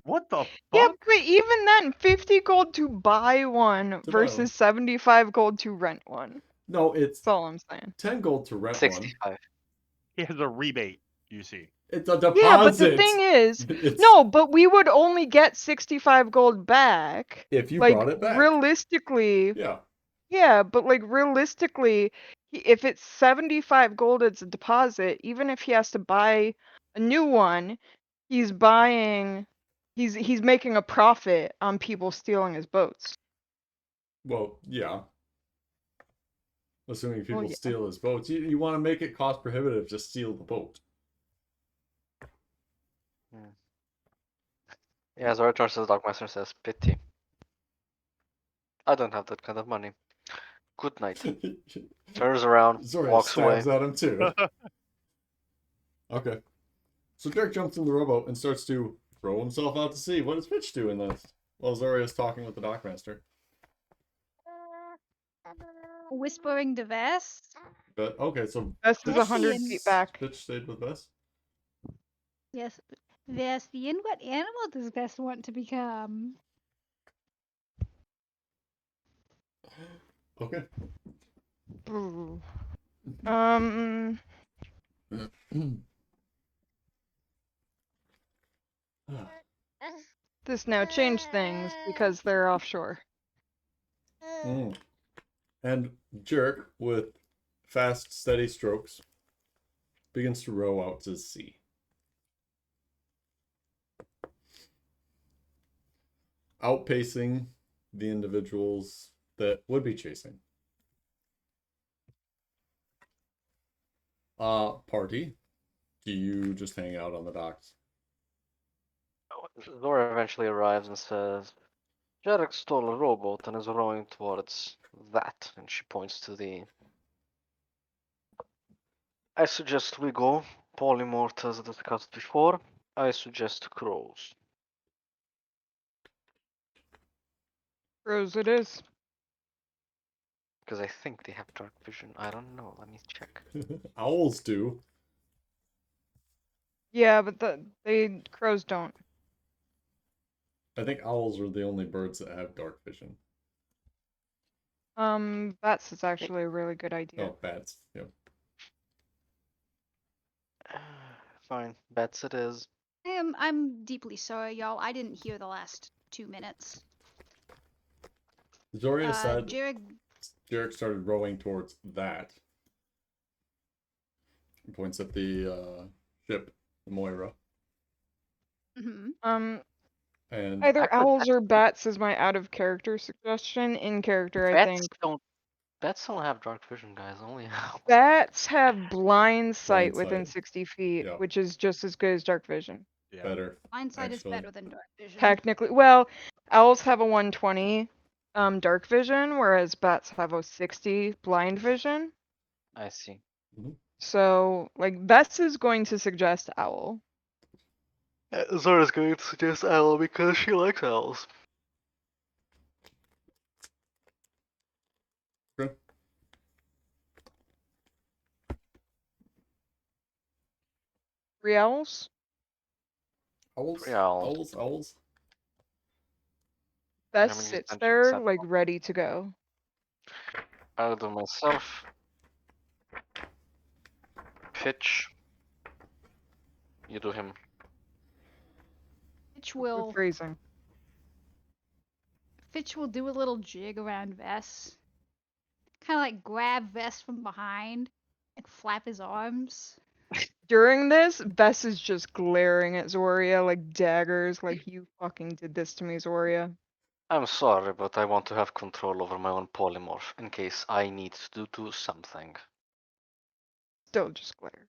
What the Yeah, fuck? but even then, 50 gold to buy one buy versus one. 75 gold to rent one. No, it's That's all I'm saying. 10 gold to rent one. 65. He has a rebate, you see. It's a deposit. Yeah, but the thing is, It's- no, but we would only get 65 gold back. if you Like, brought it back. realistically, Yeah. yeah, but like realistically, if it's 75 gold as a deposit, even if he has to buy a new one, he's making a profit on people stealing his boats. Well, yeah. Assuming people Well, yeah. steal his boats. You want to make it cost prohibitive to steal the boat. Yeah, Zora turns to the dockmaster and says, "Pity. I don't have that kind of money. Good night." Turns around, Zora walks away. stabs at him too. Okay. So Dirk jumps in the rowboat and starts to throw himself out to sea. What does Fitch do in this? While Zora is talking with the dockmaster. Whispering to Vest. But okay, so Vest is Yes, 100 Ian. feet back. Fitch stayed with Vest. Yes, Vestian, what animal does Vest want to become? Okay. Ooh. This now changed things because they're offshore. And Jerk, with fast, steady strokes, begins to row out to sea. Outpacing the individuals that would be chasing. Party, do you just hang out on the docks? Zora eventually arrives and says, Jarek stole a rowboat and is rowing towards that, and she points to the. I suggest we go. Polymorph as discussed before. I suggest crows. Rose it is. Because I think they have dark vision. I don't know. Let me check. Owls do. Yeah, but crows don't. I think owls are the only birds that have dark vision. Bats is actually a really good idea. Oh, bats. Yep. Fine. Bats it is. I'm deeply sorry, y'all. I didn't hear the last 2 minutes. Zoria said Jared, Jarek started rowing towards that. He points at the ship, the Moira. mhm. And Either Actually, owls or bats is my out of character suggestion. In character, I Bats think don't. Bats don't have dark vision, guys. Only owls. bats have blind sight Blind within sight. 60 feet, Yeah. which is just as good as dark vision. Yeah. better. Hindsight is Actually. better than dark vision. Technically, well, owls have a 120 dark vision, whereas bats have a 60 blind vision. I see. So, like, Bess is going to suggest owl. Zora's going to suggest owl because she likes owls. Okay. Three owls? Owls? Three owls. Owls? Bess How many sits dimensions there, have like, owls? ready to go. I'll do myself. Fitch. You do him. Fitch Good will phrasing. do a little jig around Vess. Kind of like grab Vess from behind and flap his arms. During this, Bess is just glaring at Zoria like daggers, like, you fucking did this to me, Zoria. I'm sorry, but I want to have control over my own polymorph in case I need to do something. Still just glare.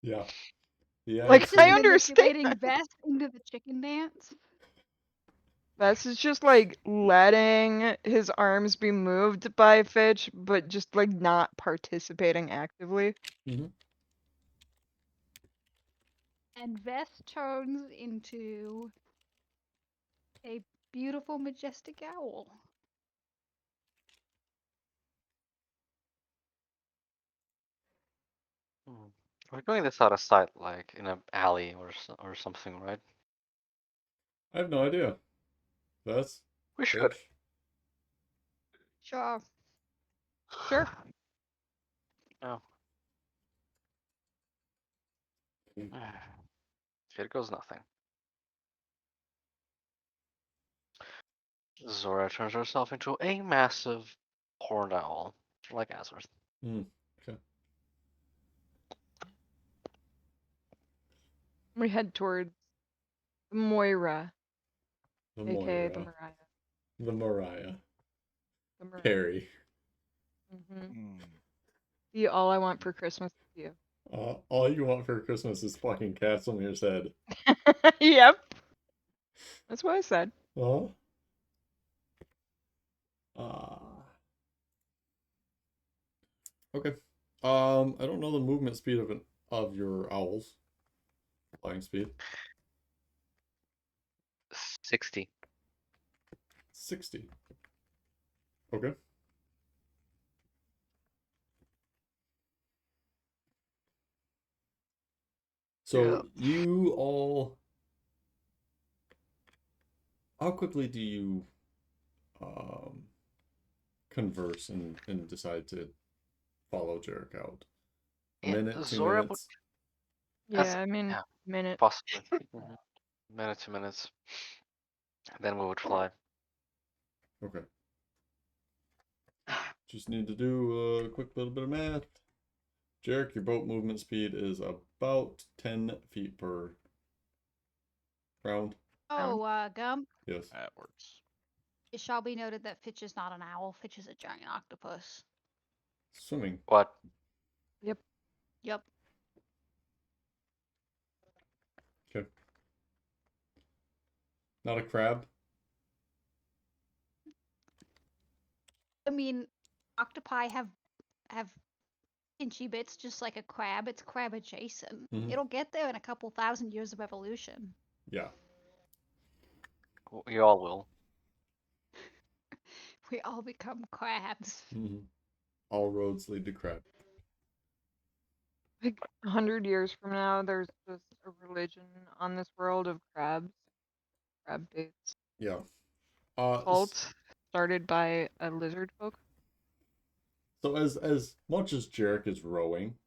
Yeah. Yeah. Like, Fitch I is understand. manipulating Vess into the chicken dance. Bess is just like letting his arms be moved by Fitch, but just like not participating actively. And Vess turns into a beautiful, majestic owl. We're going this out of sight, like in an alley or something, right? I have no idea. That's We should. Fitch. Sure. Sure. Oh. Here goes nothing. Zora turns herself into a massive horned owl, like Azorth. Okay. We head towards Moira, The aka the Moira. Mariah. The Mariah. The Mariah. Carrie. Be all I want for Christmas is you. All you want for Christmas is fucking Castlemir's head. Yep. That's what I said. Huh? Okay. I don't know the movement speed of your owls. Flying speed. 60. 60. Okay. So you all, how quickly do you converse and decide to follow Jarek out? A minute, 2 Zora minutes? As- Yeah, I mean, yeah. minute. Possibly. Minute, 2 minutes. Then we would fly. Okay. Just need to do a quick little bit of math. Jarek, your boat movement speed is about 10 feet per round. Oh, Gump, Yes. That works. it shall be noted that Fitch is not an owl. Fitch is a giant octopus. Swimming. What? Yep. Okay. Not a crab? I mean, octopi have pinchy bits just like a crab. It's crab adjacent. Mhm. It'll get there in a couple thousand years of evolution. Yeah. We all will. We all become crabs. Mm-hmm. All roads lead to crab. Like 100 years from now, there's just a religion on this world of crabs, crab dates. Yeah. Cult started by a lizard folk. So as much as Jarek is rowing,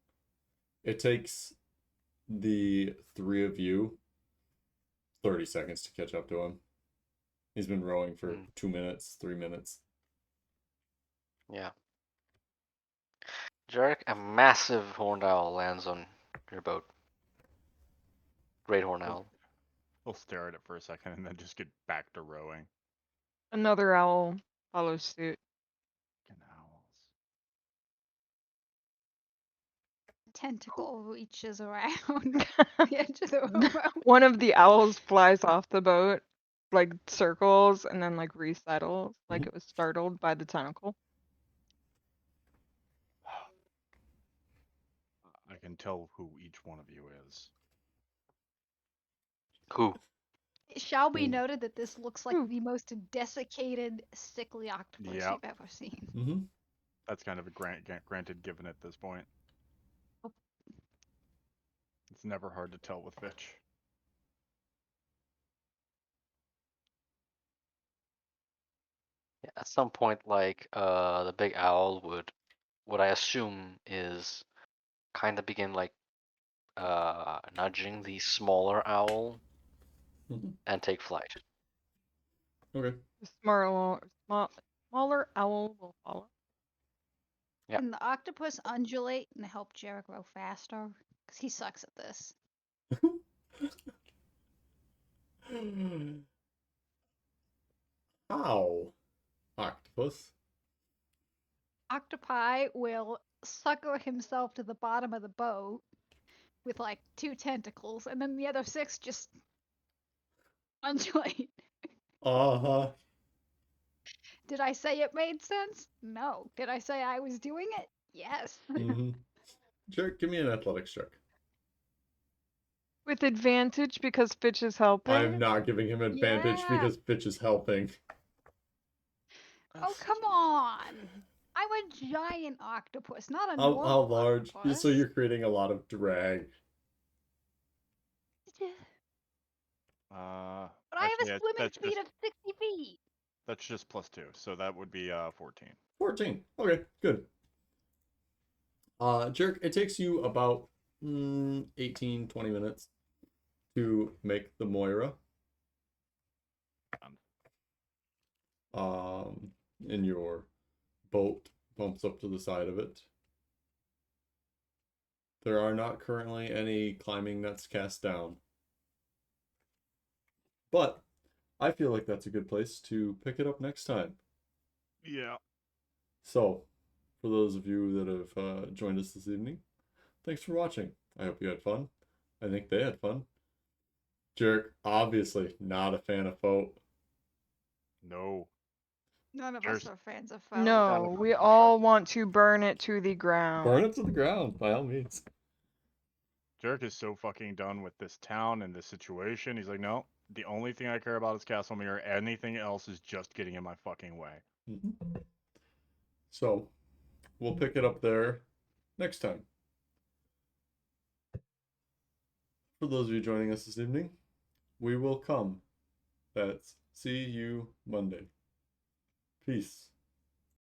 it takes the three of you 30 seconds to catch up to him. He's been rowing for 2 minutes, 3 minutes. Yeah. Jarek, a massive horned owl lands on your boat. Great horned owl. We'll stare at it for a second and then just get back to rowing. Another owl follows suit. Fucking owls. Tentacle reaches around the edge of the boat. One of the owls flies off the boat, like circles, and then like resettles, like it was startled by the tentacle. I can tell who each one of you is. Who? It shall be Ooh. noted that this looks like Ooh. the most desiccated, sickly octopus Yep. you've ever seen. Mm-hmm. That's kind of a granted given at this point. Oh. It's never hard to tell with Fitch. Yeah, at some point, like the big owl would, what I assume is, kind of begin like nudging the smaller owl Mm-hmm. and take flight. Okay. The smaller owl will follow. Yep. Can the octopus undulate and help Jarek grow faster? Because he sucks at this. How? Octopus? Octopi will sucker himself to the bottom of the boat with like 2 tentacles, and then the other 6 just undulate. Uh-huh. Did I say it made sense? No. Did I say I was doing it? Yes. Mm-hmm. Jarek, give me an athletics check. With advantage because Fitch is helping. I'm not giving him advantage Yeah. because Fitch is helping. Oh, come on. I'm a giant octopus, not a How normal large? octopus. So you're creating a lot of drag. But I have Actually, a swimming that's speed just of 60 feet. that's just +2, so that would be 14. 14. Okay, good. Jarek, it takes you about 18, 20 minutes to make the Moira. And your boat bumps up to the side of it. There are not currently any climbing nets cast down. But I feel like that's a good place to pick it up next time. Yeah. So, for those of you that have joined us this evening, thanks for watching. I hope you had fun. I think they had fun. Jarek, obviously not a fan of Foat. No. None of Cheers. us are fans of foe. No, we all want to burn it to the ground. Burn it to the ground, by all means. Jarek is so fucking done with this town and this situation. He's like, no, the only thing I care about is Castlemere. Anything else is just getting in my fucking way. Mm-hmm. So, we'll pick it up there next time. For those of you joining us this evening, we will come. That's see you Monday. Peace.